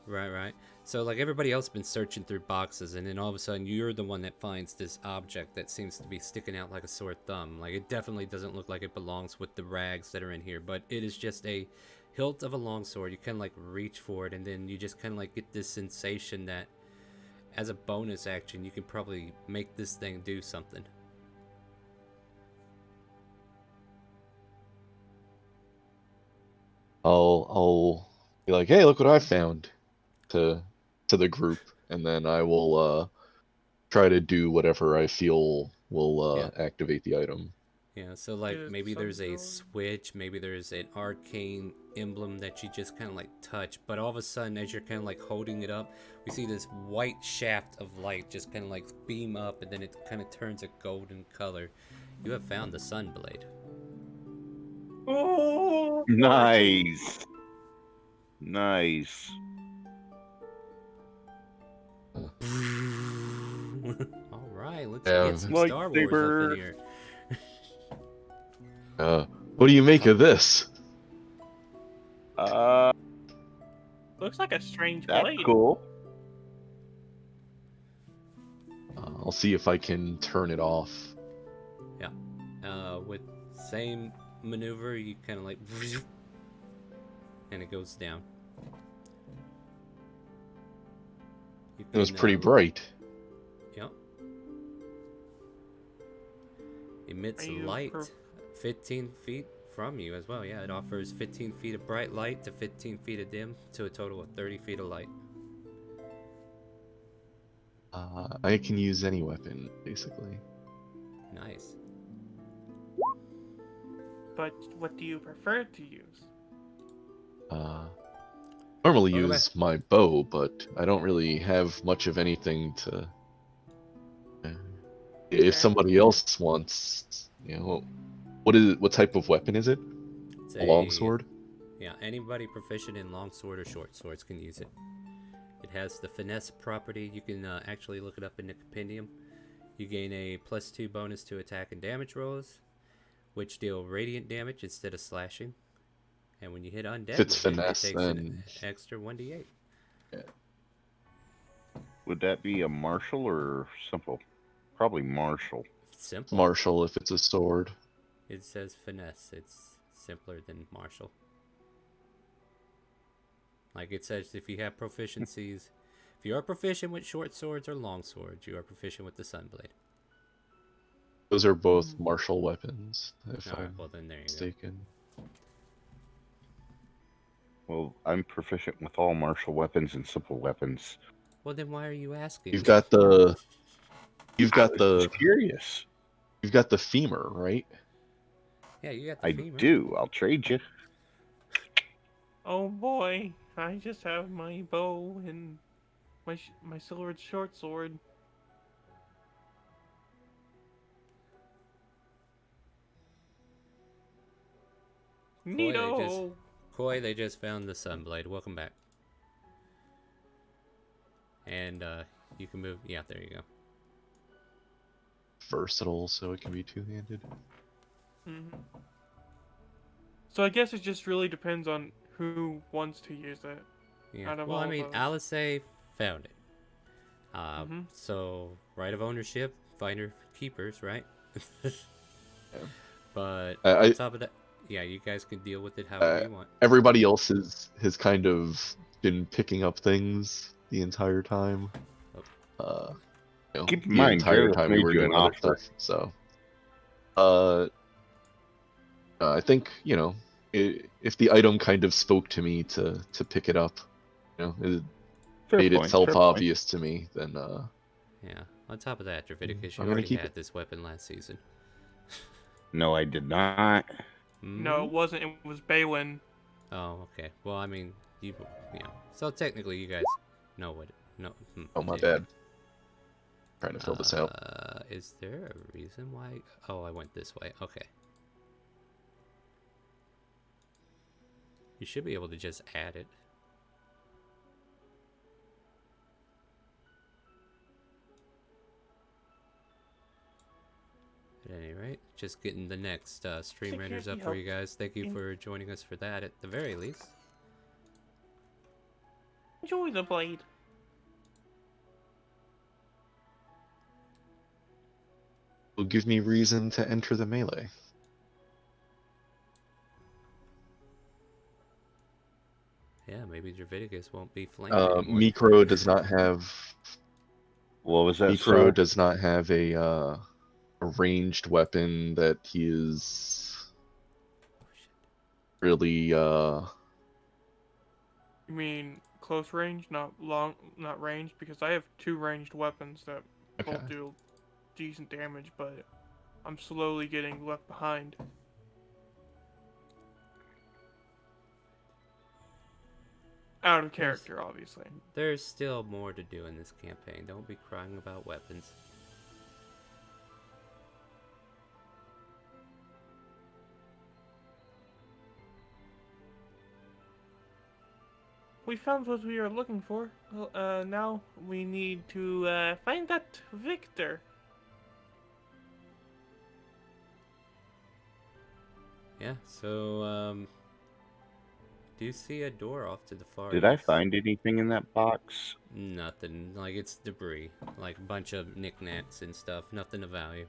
Right. So like everybody else been searching through boxes, and then all of a sudden you're the one that finds this object that seems to be sticking out like a sore thumb. Like it definitely doesn't look like it belongs with the rags that are in here, but it is just a hilt of a longsword. You kind of like reach for it, and then you just kind of like get this sensation that as a bonus action you can probably make this thing do something. I'll be like, hey, look what I found to the group, and then I will try to do whatever I feel will activate the item. Yeah, so like Is maybe there's a something- switch, maybe there's an arcane emblem that you just kind of like touch, but all of a sudden as you're kind of like holding it up, we see this white shaft of light just kind of like beam up, and then it kind of turns a golden color. You have found the Sunblade. Oh! Nice. Nice. All right, let's Yeah. get some Star Wars up in Lightsaber. here. What do you make of this? Looks like a strange That's blade. cool. I'll see if I can turn it off. With same maneuver, you kind of like, and it goes down. You It was can, pretty bright. Yep. Emits Are you light per- 15 feet from you as well. Yeah, it offers 15 feet of bright light to 15 feet of dim to a total of 30 feet of light. I can use any weapon, basically. Nice. But what do you prefer to use? Normally Welcome use my bow, but I don't really have much of anything to. If somebody else wants, what type of weapon is it? It's A longsword? Yeah, anybody proficient in longsword or short swords can use it. It has the finesse property. You can actually look it up in the compendium. You gain a +2 bonus to attack and damage rolls, which deal radiant damage instead of slashing. And when you hit undead, If it's with finesse, it takes then an extra 1d8. Would that be a martial or simple? Probably martial. Simple. martial if it's a sword. It says finesse. It's simpler than martial. Like it says, if you have proficiencies, if you are proficient with short swords or long swords, you are proficient with the Sunblade. Those are both martial weapons, if All right, I'm well then there you mistaken. Well, I'm proficient with all martial weapons and simple weapons. go. Well then why are you asking? You've got the Just curious. you've got the femur, right? Yeah, you got the I femur. do. I'll trade you. Oh boy, I just have my bow and my silver short sword. Neato! Koi, they just found the Sunblade. Welcome back. And you can move. Yeah, there you go. Versatile, so it can be two-handed. Mm-hmm. So I guess it just really depends on who wants to use it. Yeah. Out of Well, all I mean, those. Alice found it. Mhm. So right of ownership, finder keepers, right? But I- on top of that, yeah, you guys can deal with it however you want. Everybody else has kind of been picking up things the entire time. Keep in The mind, entire Gareth time we made were you an doing other offer. stuff. So, I think if the item kind of spoke to me to pick it up, it Fair made point, itself fair point. obvious to me, then Yeah. On top of that, Draviticus, you I'm gonna already keep had it. this weapon last season. No, I did not. No, Mhm. it wasn't. It was Baywin. Oh, okay. Well, I mean, yeah. So technically, you guys know what. Oh, my yeah. bad. Trying to fill this out. Is there a reason why? Oh, I went this way. Okay. You should be able to just add it. At any rate, just getting the next StreamRaiders up for you guys. Thank you for joining us for that at the very least. Enjoy the blade. Will give me reason to enter the melee. Yeah, maybe Draviticus won't be flanked anymore. Micro does not have. What was that? Micro Star? does not have a ranged weapon that he is really You mean close range, not range? Because I have 2 ranged weapons that Okay. both do decent damage, but I'm slowly getting left behind. Out of character, obviously. There's still more to do in this campaign. Don't be crying about weapons. We found what we are looking for. Well, now we need to find that Victor. Yeah, so, do you see a door off to the far Did I east? find anything in that box? Nothing. Like, it's debris. Like, a bunch of knickknacks and stuff. Nothing of value.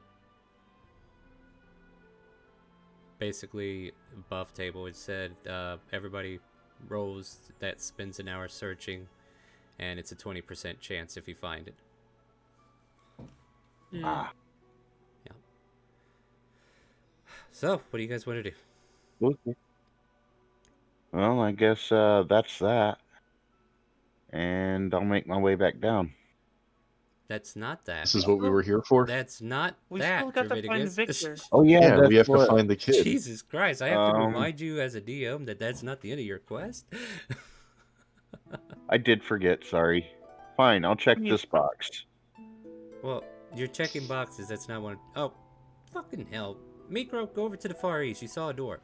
Basically, buff table, it said, everybody rolls that spends an hour searching, and it's a 20% chance if you find it. Ah, So, what do you guys want to do? okay. Well, I guess that's that. And I'll make my way back down. That's not that. This is what we were here for. That's not We that, still got to find Draviticus. Victor. Oh yeah, Yeah, that's we have what... to find the kid. Jesus Christ, I have to Um, remind you as a DM that that's not the end of your quest? I did forget. Sorry. Fine, I'll check Yeah. this box. Well, you're checking boxes, that's not one. Oh, fucking hell. Micro, go over to the far east. You saw a door.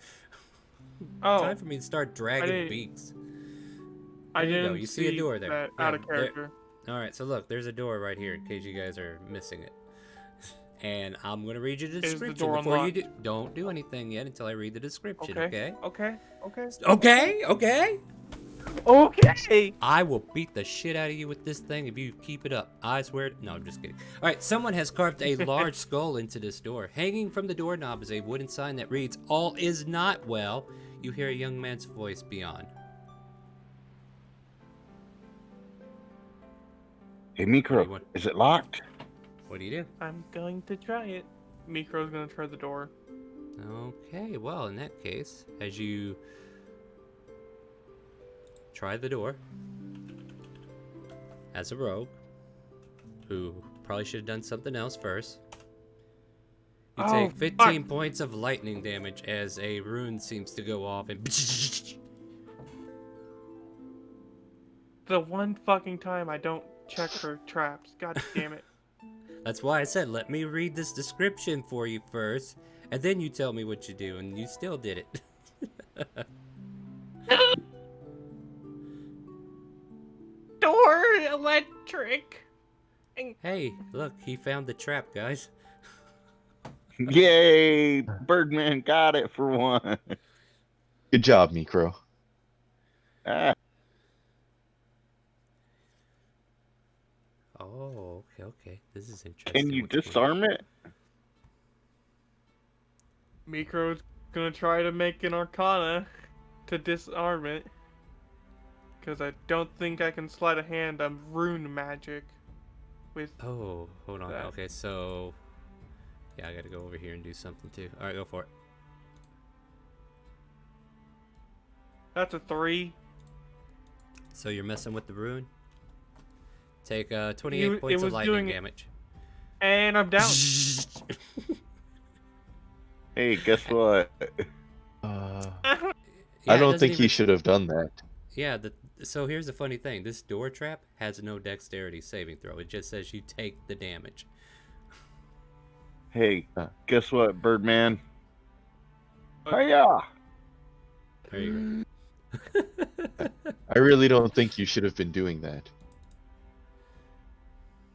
Oh, Time for me to start dragging didn't- beaks. I There you go, didn't you see a door there. that Yeah, out of there- character. Alright, so look, there's a door right here in case you guys are missing it. And I'm going to read you the Is the description door before you unlocked? do. Don't do anything yet until I read the description, okay? Okay. Okay, okay? Okay. I will beat the shit out of you with this thing if you keep it up. I swear. No, I'm just kidding. All right, someone has carved a large skull into this door. Hanging from the doorknob is a wooden sign that reads, "All is not well." You hear a young man's voice beyond. Hey, What do you Micro, want? is it locked? What do you do? I'm going to try it. Micro's gonna try the door. Okay, well, in that case, as you try the door, as a rogue, who probably should have done something else first, you Oh, take 15 points of lightning damage as a rune seems to go off and... The one fucking time I don't check for traps. God damn it. That's why I said, let me read this description for you first, and then you tell me what you do, and you still did it. Door electric. Hey, look, he found the trap, guys. Yay! Birdman got it for one. Good job, Micro. Ah, Oh, okay. This is interesting. can you What's going- disarm it? Micro's gonna try to make an arcana to disarm it. Because I don't think I can sleight of hand on rune magic with... Oh, hold on. that. Okay, so... Yeah, I gotta go over here and do something too. Alright, go for it. That's a 3. So you're messing with the rune? Take 28 It points of was lightning doing- damage. And I'm down. Hey, guess what? Yeah, I it don't doesn't think he even- should have done that. Yeah, so here's the funny thing. This door trap has no dexterity saving throw. It just says you take the damage. Hey, Huh. guess what, Birdman? Uh, Hiya! There you go. I really don't think you should have been doing that.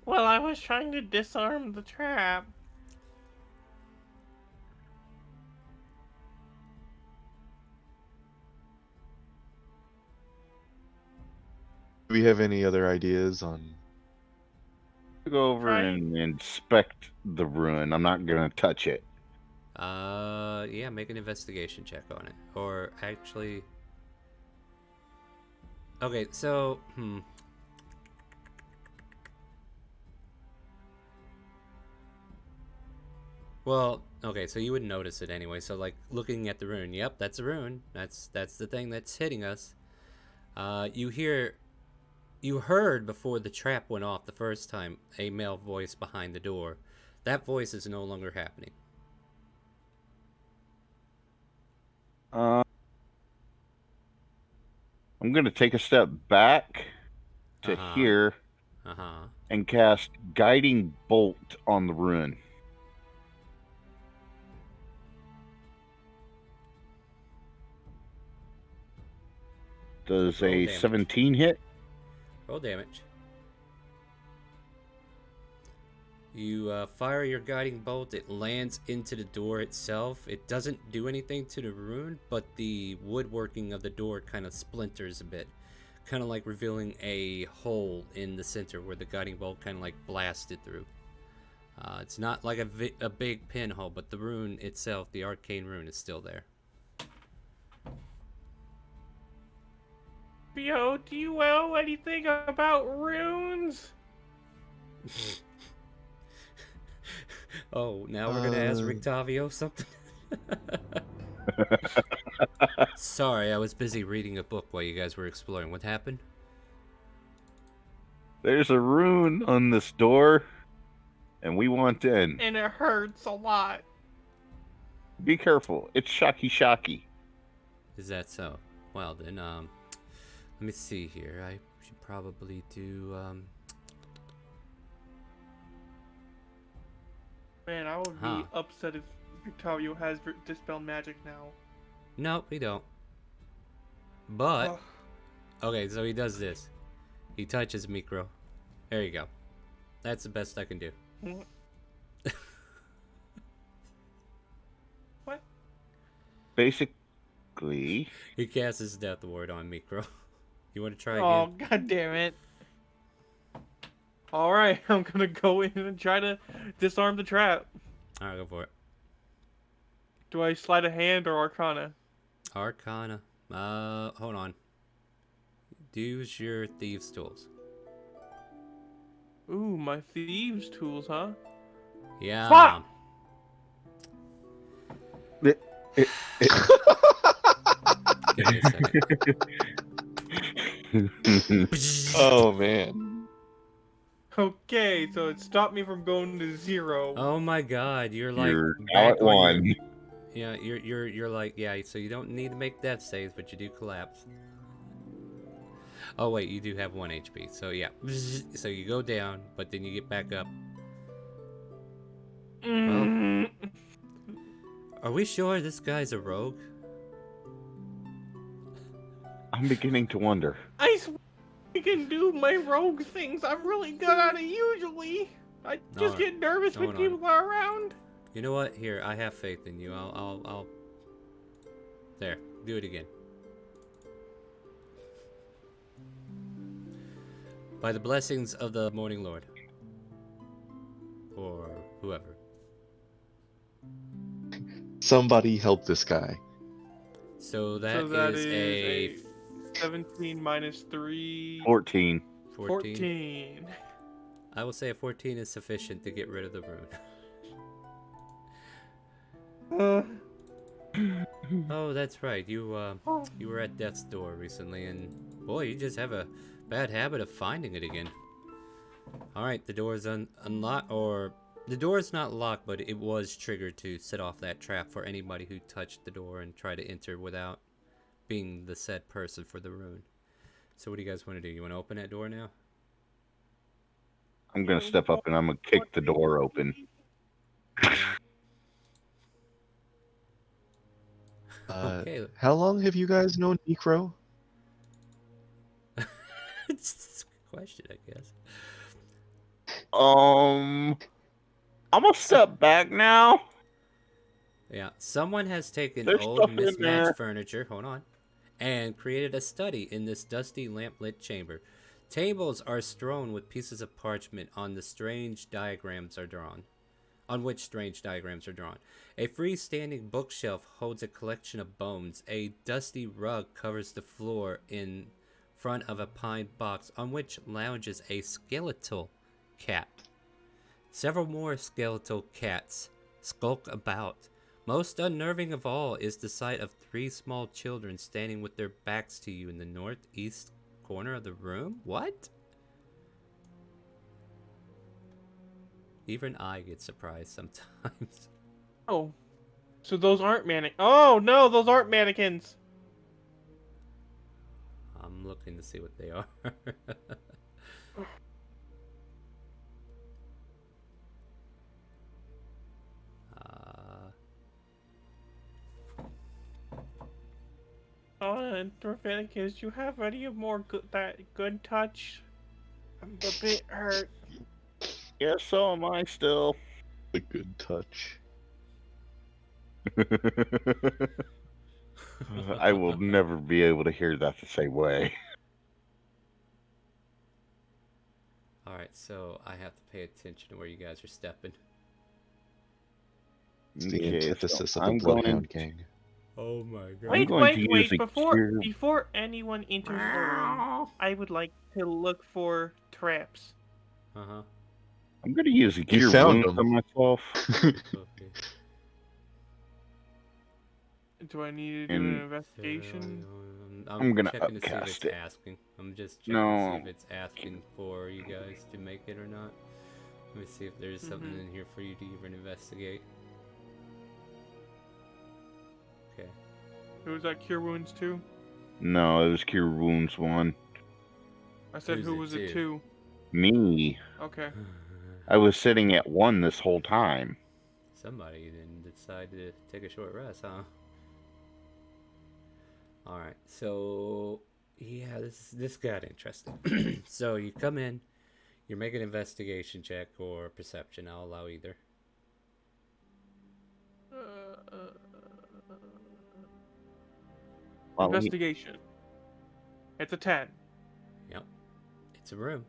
Well, I was trying to disarm the trap. Do we have any other ideas on? Go over Right. and inspect the ruin. I'm not gonna touch it. Yeah, make an investigation check on it. Or actually... Okay, so, Well, okay, so you would notice it anyway. So, like, looking at the rune, yep, that's a rune. That's the thing that's hitting us. You heard before the trap went off the first time a male voice behind the door. That voice is no longer happening. I'm gonna take a step back to Uh-huh. here Uh-huh. and cast Guiding Bolt on the ruin. Does Roll a damage. 17 hit? Roll damage. You fire your guiding bolt. It lands into the door itself. It doesn't do anything to the rune, but the woodworking of the door kind of splinters a bit. Kind of like revealing a hole in the center where the guiding bolt kind of like blasted through. It's not like a big pinhole, but the rune itself, the arcane rune, is still there. Yo, do you know anything about runes? Oh, now we're gonna ask Rictavio something? Sorry, I was busy reading a book while you guys were exploring. What happened? There's a rune on this door, and we want in. And it hurts a lot. Be careful. It's shocky. Is that so? Well then, let me see here. I should probably do, Man, I would Huh. be upset if Victorio has Dispel Magic now. Nope, we don't. But, Ugh. okay, so he does this. He touches Micro. There you go. That's the best I can do. What? Basically, He casts his death ward on Micro. You want to try Oh, again? god damn it. Alright, I'm gonna go in and try to disarm the trap. All right, go for it. Do I slide a hand or arcana? Arcana. Hold on. Use your thieves' tools. Ooh, my thieves' tools, huh? Yeah. Fuck! Give me a second. Oh man. Okay, so it stopped me from going to 0. Oh my God! You're like You're now back at on your. 1. Yeah, you're like, yeah. So you don't need to make death saves, but you do collapse. Oh wait, you do have 1 HP. So yeah. So you go down, but then you get back up. Mm. Are we sure this guy's a rogue? I'm beginning to wonder. I swear I can do my rogue things. I'm really good at it usually. I just Alright, get nervous when hold on. people are around. You know what? Here, I have faith in you. I'll. There, do it again. By the blessings of the Morning Lord. Or whoever. Somebody help this guy. So that So that is is a 17 minus 3. 14. 14. I will say a 14 is sufficient to get rid of the rune. Oh, that's right. You were at death's door recently, and boy, you just have a bad habit of finding it again. All right, the door is unlocked, or the door is not locked, but it was triggered to set off that trap for anybody who touched the door and tried to enter without being the said person for the rune. So what do you guys want to do? You want to open that door now? I'm going to step up and I'm going to kick the door open. Okay. How long have you guys known Necro? It's a question, I guess. I'm going to step back now. Yeah, someone has taken There's old stuff in there. mismatched furniture, hold on, and created a study in this dusty lamplit chamber. Tables are strewn with pieces of parchment on which strange diagrams are drawn. A freestanding bookshelf holds a collection of bones. A dusty rug covers the floor in front of a pine box on which lounges a skeletal cat. Several more skeletal cats skulk about. Most unnerving of all is the sight of 3 small children standing with their backs to you in the northeast corner of the room. What? Even I get surprised sometimes. Oh. So those aren't mannequins. Oh, no, those aren't mannequins. I'm looking to see what they are. And Dravanicus, you have any more good touch? I'm a bit hurt. Yes, so am I still. A good touch. I will never be able to hear that the same way. Alright, so I have to pay attention to where you guys are stepping. It's the Okay, so antithesis of the I'm Bloodhound Gang. Oh my god. I'm going to use a cure- Before anyone enters the room, I would like to look for traps. Uh-huh. I'm going to use a cure found wounds them. on myself. Okay. Do I need to do an investigation? I'm gonna checking to see if upcast it's it. asking. I'm just checking to see if it's asking for you guys to make it or not. Let me see if there's something in here for you to even investigate. Okay. Who was that cure wounds 2? No, it was cure wounds 1. I said Who's who it was it to? 2? Me. Okay. I was sitting at 1 this whole time. Somebody didn't decide to take a short rest, huh? Alright, so yeah, this got interesting. So you come in, you're making an investigation check or perception, I'll allow either. Well, Investigation. It's a 10. It's a room.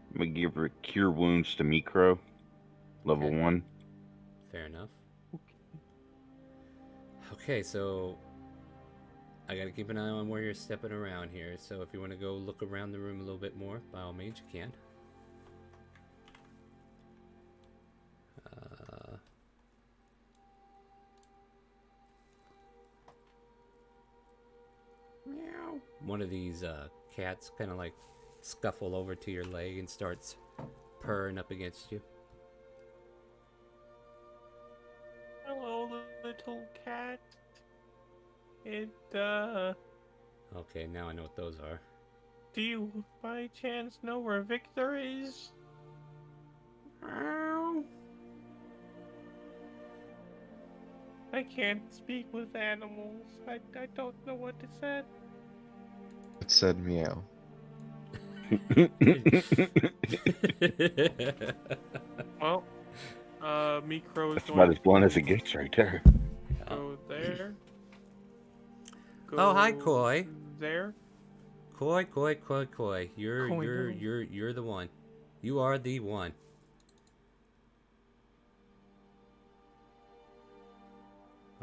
I'm gonna give her cure wounds to Micro. Level Okay. 1. Fair enough. Okay, so I gotta keep an eye on where you're stepping around here. So if you want to go look around the room a little bit more, by all means, you can. Meow. One of these cats kind of like scuffle over to your leg and starts purring up against you. Hello, little cat. Okay, now I know what those are. Do you by chance know where Victor is? I can't speak with animals. I don't know what to say. It said meow. Well, Micro is That's going about as blunt as to it gets right there. go there. Oh, hi, Go Koi. there. Koi. You're Koi, you're no. you're you're the one. You are the one.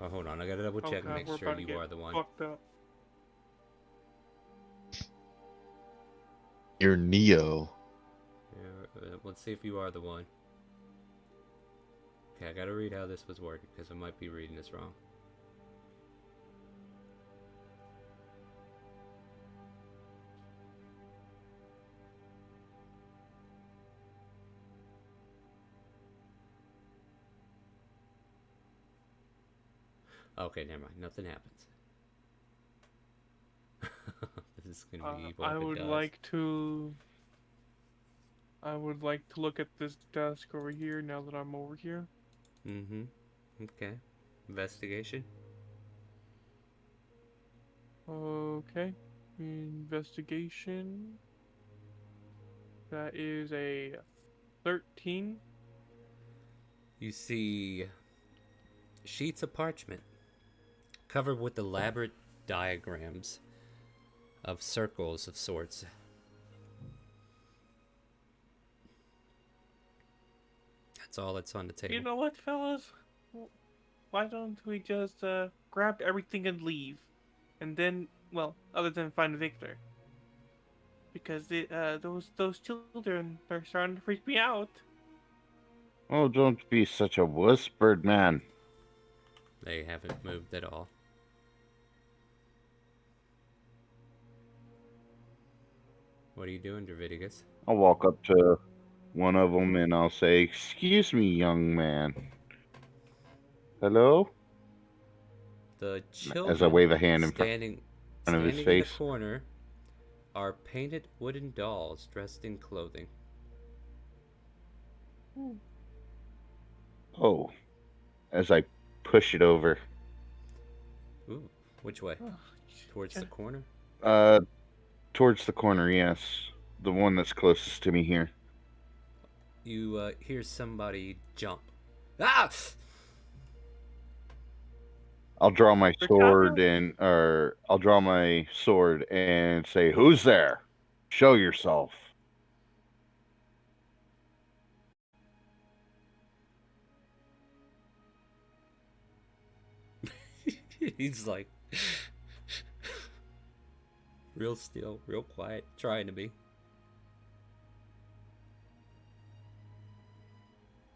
Oh, hold on. I gotta double Oh check and god, make we're sure about to you get are the one. fucked up. You're Neo. Let's see if you are the one. Okay, I gotta read how this was working because I might be reading this wrong. Okay, never mind. Nothing happens. This is gonna be evil I if it would does. like to. I would like to look at this desk over here now that I'm over here. Mm-hmm. Okay. Investigation. Okay. Investigation. That is a 13. You see sheets of parchment covered with elaborate diagrams of circles of sorts. That's all that's on the table. You know what, fellas? Why don't we just grab everything and leave? And then, well, other than find Victor. Because those children, they're starting to freak me out. Oh, don't be such a wuss, Birdman. They haven't moved at all. What are you doing, Dravidius? I'll walk up to one of them and I'll say, "Excuse me, young man. Hello?" The As I wave children a hand in front standing of his in the face. corner are painted wooden dolls dressed in clothing. Oh, as I push it over. Ooh, which way? Oh, Towards the corner? Uh, towards the corner, yes. The one that's closest to me here. You hear somebody jump. Ah! I'll draw my Ricardo? sword and say, "Who's there? Show yourself." He's like real still, real quiet, trying to be.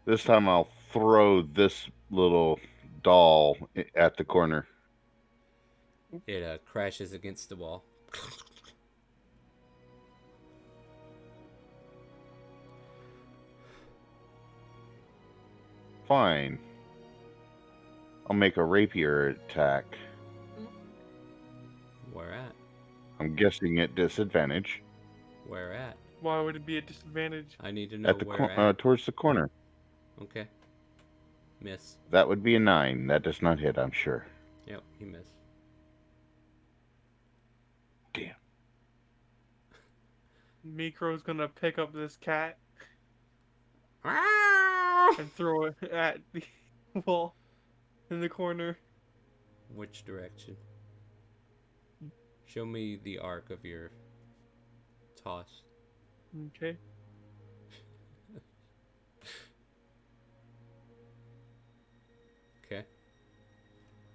This time I'll throw this little doll at the corner. It crashes against the wall. Fine. I'll make a rapier attack. Where at? I'm guessing at disadvantage. Where at? Why would it be a disadvantage? I need to know At the where at. towards the corner. Okay. Miss. That would be a 9. That does not hit, I'm sure. Yep, he missed. Damn. Micro's gonna pick up this cat and throw it at the wall in the corner. Which direction? Show me the arc of your toss. Okay. Okay.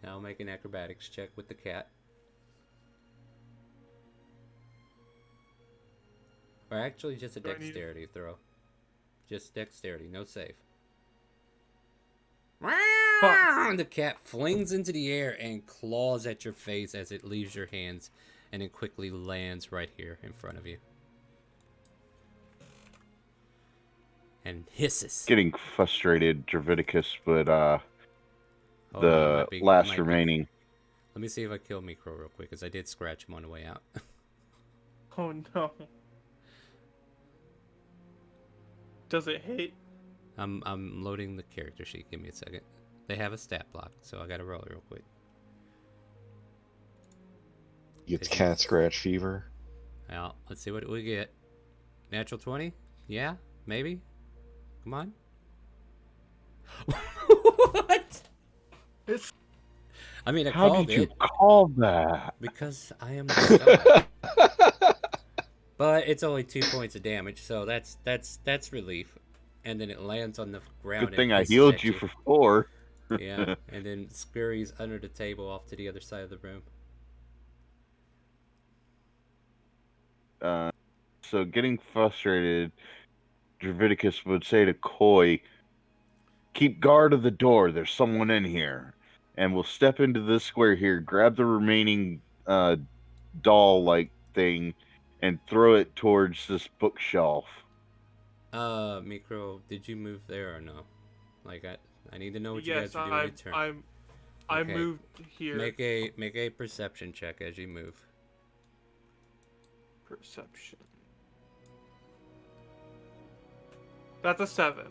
Now make an acrobatics check with the cat. Or actually just a Do I need- dexterity throw. Just dexterity, no save. Fuck. The cat flings into the air and claws at your face as it leaves your hands and then quickly lands right here in front of you. And hisses. Getting frustrated, Draviticus, but Oh, the it last might be- remaining. Let me see if I kill Micro real quick, because I did scratch him on the way out. Oh no. Does it hit? I'm loading the character sheet. Give me a second. They have a stat block, so I gotta roll it real quick. You get the cat scratch fever. Now, let's see what we get. Natural 20? Yeah? Maybe? Come on. What? It's I mean, I How called did you it call that? because I am the star. But it's only 2 points of damage, so that's relief. And then it lands on the ground. Good thing and I hisses healed at you for 4. Yeah, and then scurries under the table off to the other side of the room. So getting frustrated, Draviticus would say to Koi, "Keep guard of the door. There's someone in here." And we'll step into this square here, grab the remaining doll-like thing, and throw it towards this bookshelf. Micro, did you move there or no? Like, I need to know what you yes, guys are doing in turn. I Okay. moved here. Make a perception check as you move. Perception. That's a 7.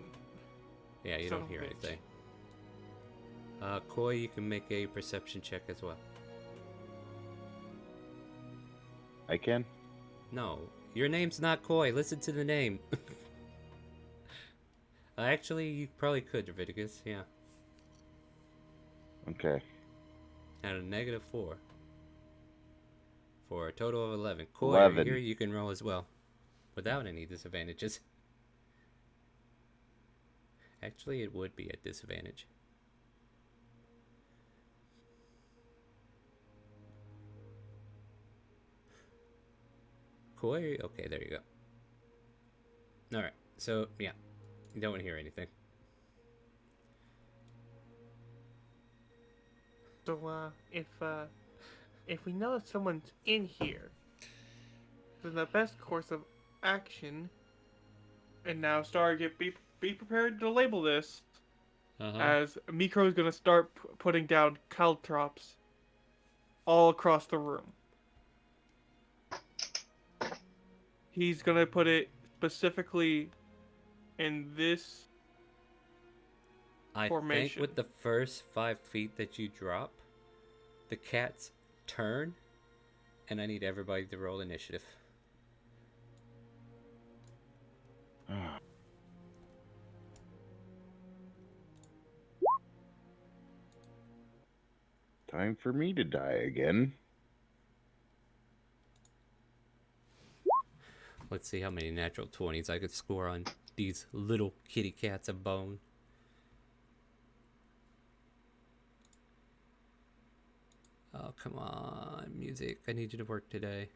Yeah, you Son don't of a hear bitch. anything. Koi, you can make a perception check as well. I can? No, your name's not Koi. Listen to the name. Actually, you probably could, Draviticus. Yeah. Okay. At a -4. For a total of 11. Koi, 11. here you can roll as well. Without any disadvantages. Actually, it would be a disadvantage. Koi, okay, there you go. Alright, so, yeah. You don't want to hear anything. So, if we know that someone's in here, then the best course of action, and now be prepared to label this, as Mikro is gonna start putting down caltrops all across the room. He's gonna put it specifically in this I formation. think with the first 5 feet that you drop, the cats turn, and I need everybody to roll initiative. Time for me to die again. Let's see how many natural 20s I could score on these little kitty cats of bone. Oh, come on, music. I need you to work today.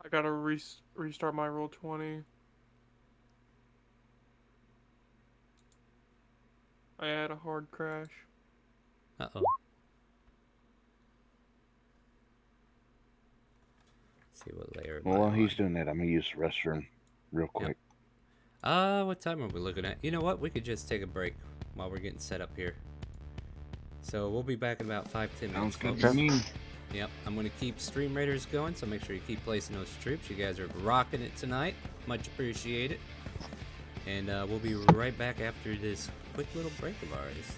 I gotta restart my roll 20. I had a hard crash. Uh-oh. See what layer. Well, while he's doing that, I'm going to use the restroom real quick. What time are we looking at? You know what? We could just take a break while we're getting set up here. So we'll be back in about 5-10 minutes. Sounds good folks. to me. Yep, I'm going to keep StreamRaiders going, so make sure you keep placing those troops. You guys are rocking it tonight. Much appreciated. And we'll be right back after this quick little break of ours.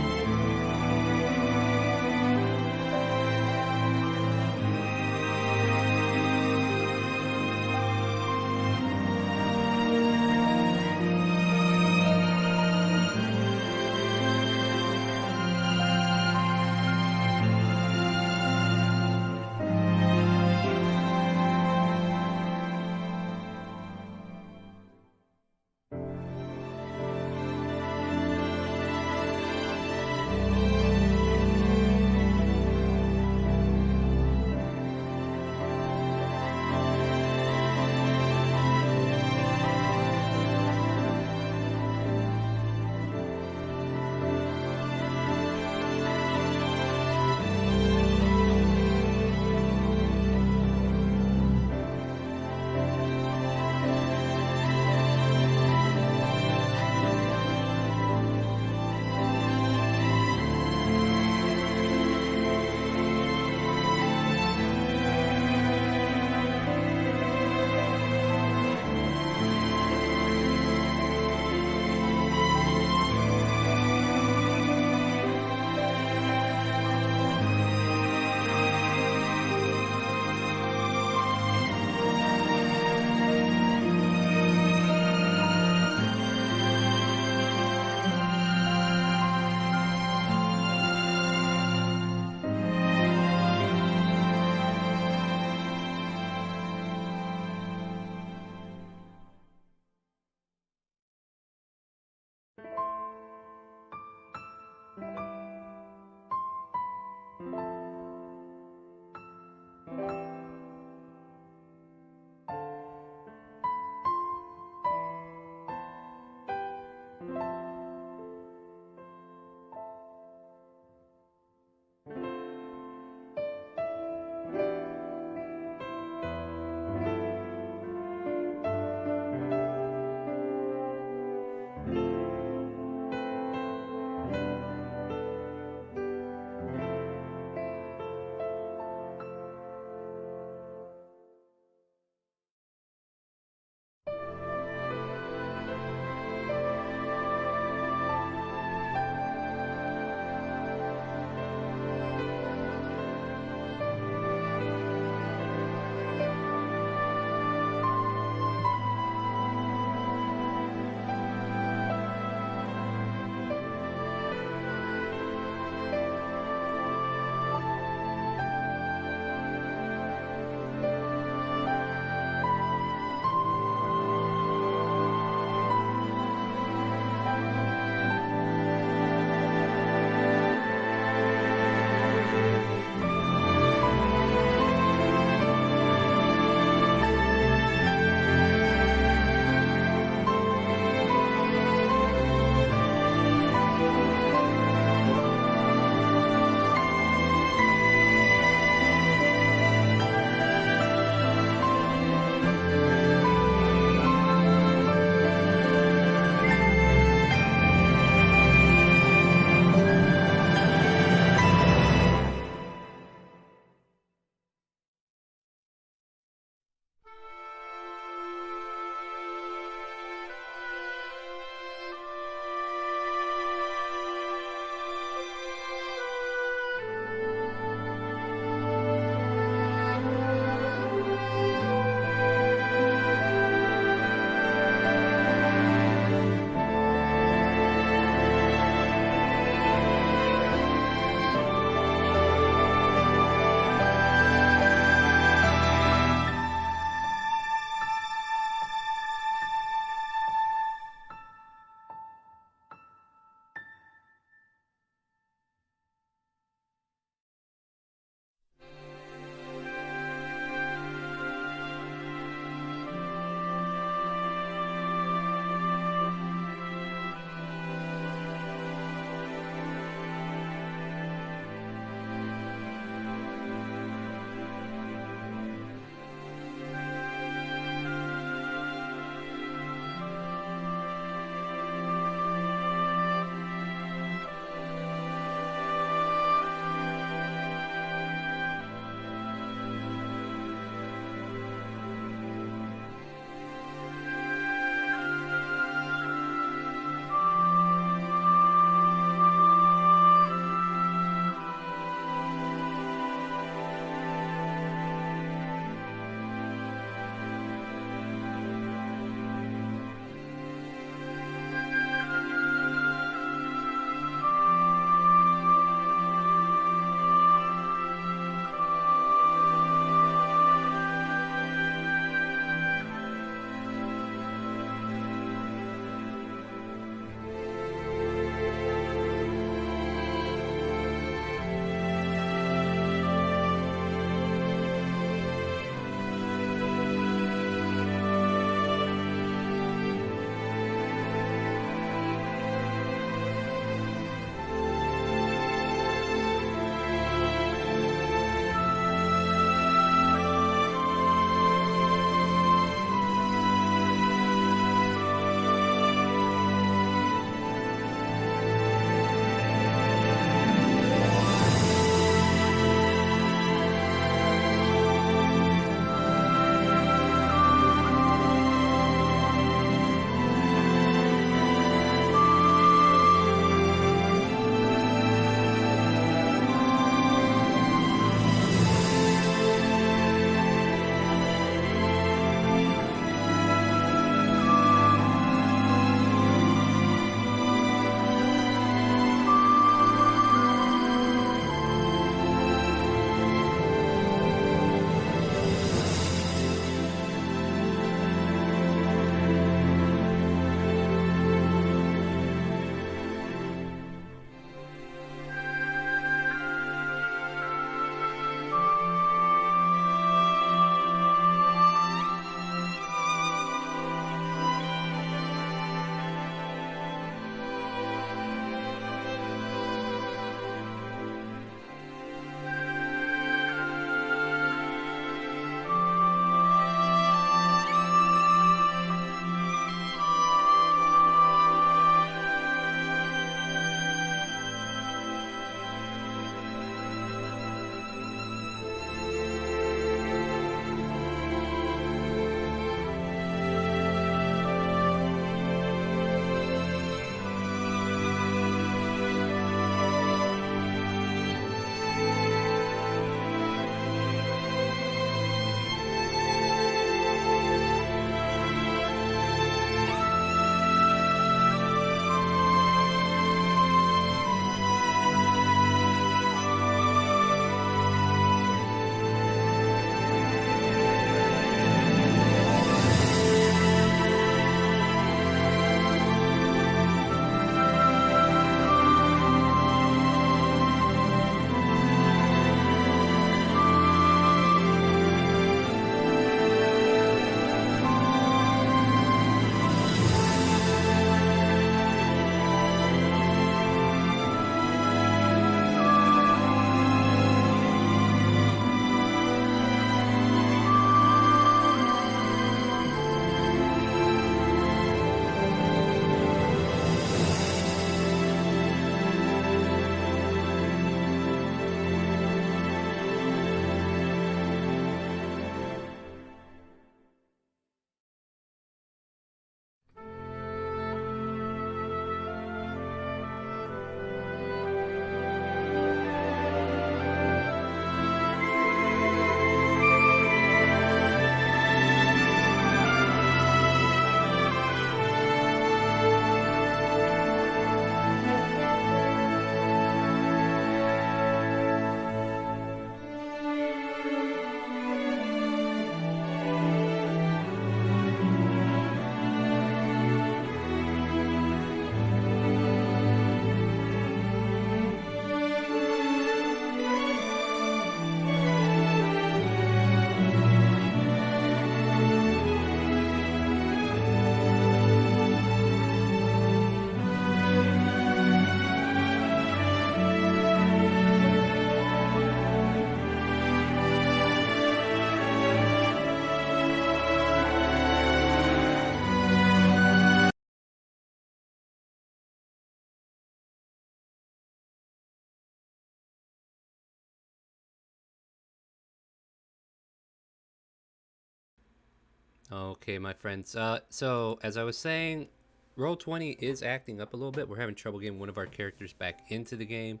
Okay, my friends. So as I was saying, Roll20 is acting up a little bit. We're having trouble getting one of our characters back into the game.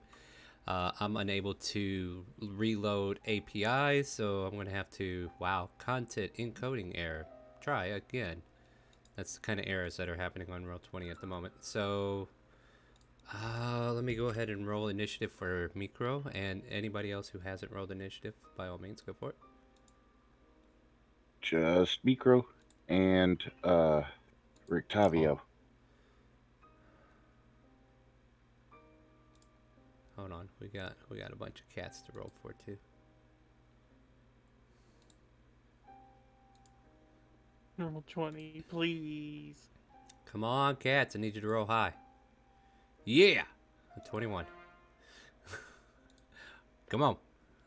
I'm unable to reload APIs, so I'm gonna have to. Wow, content encoding error. Try again. That's the kind of errors that are happening on Roll20 at the moment. So let me go ahead and roll initiative for Micro, and anybody else who hasn't rolled initiative, by all means, go for it. Just Micro and Rictavio. Hold on, we got a bunch of cats to roll for too. Normal 20, please. Come on, cats! I need you to roll high. Yeah, a 21. Come on.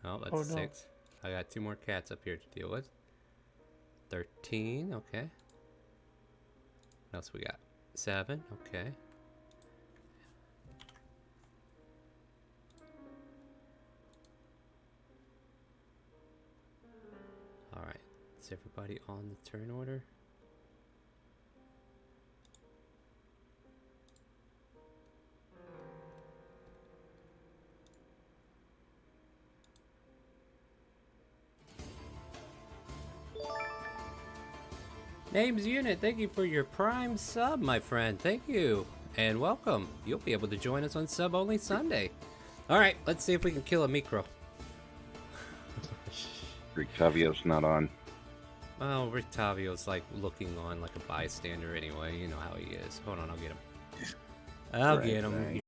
Oh, that's Oh, a no. 6. I got 2 more cats up here to deal with. 13. Okay. What else we got? 7. Okay. All right. Is everybody on the turn order? Names Unit, thank you for your prime sub, my friend. Thank you. And welcome. You'll be able to join us on Sub Only Sunday. All right, let's see if we can kill a Micro. Rictavio's not on. Well, Rictavio's like looking on like a bystander anyway. You know how he is. Hold on, I'll get him. I'll Right, get him. right.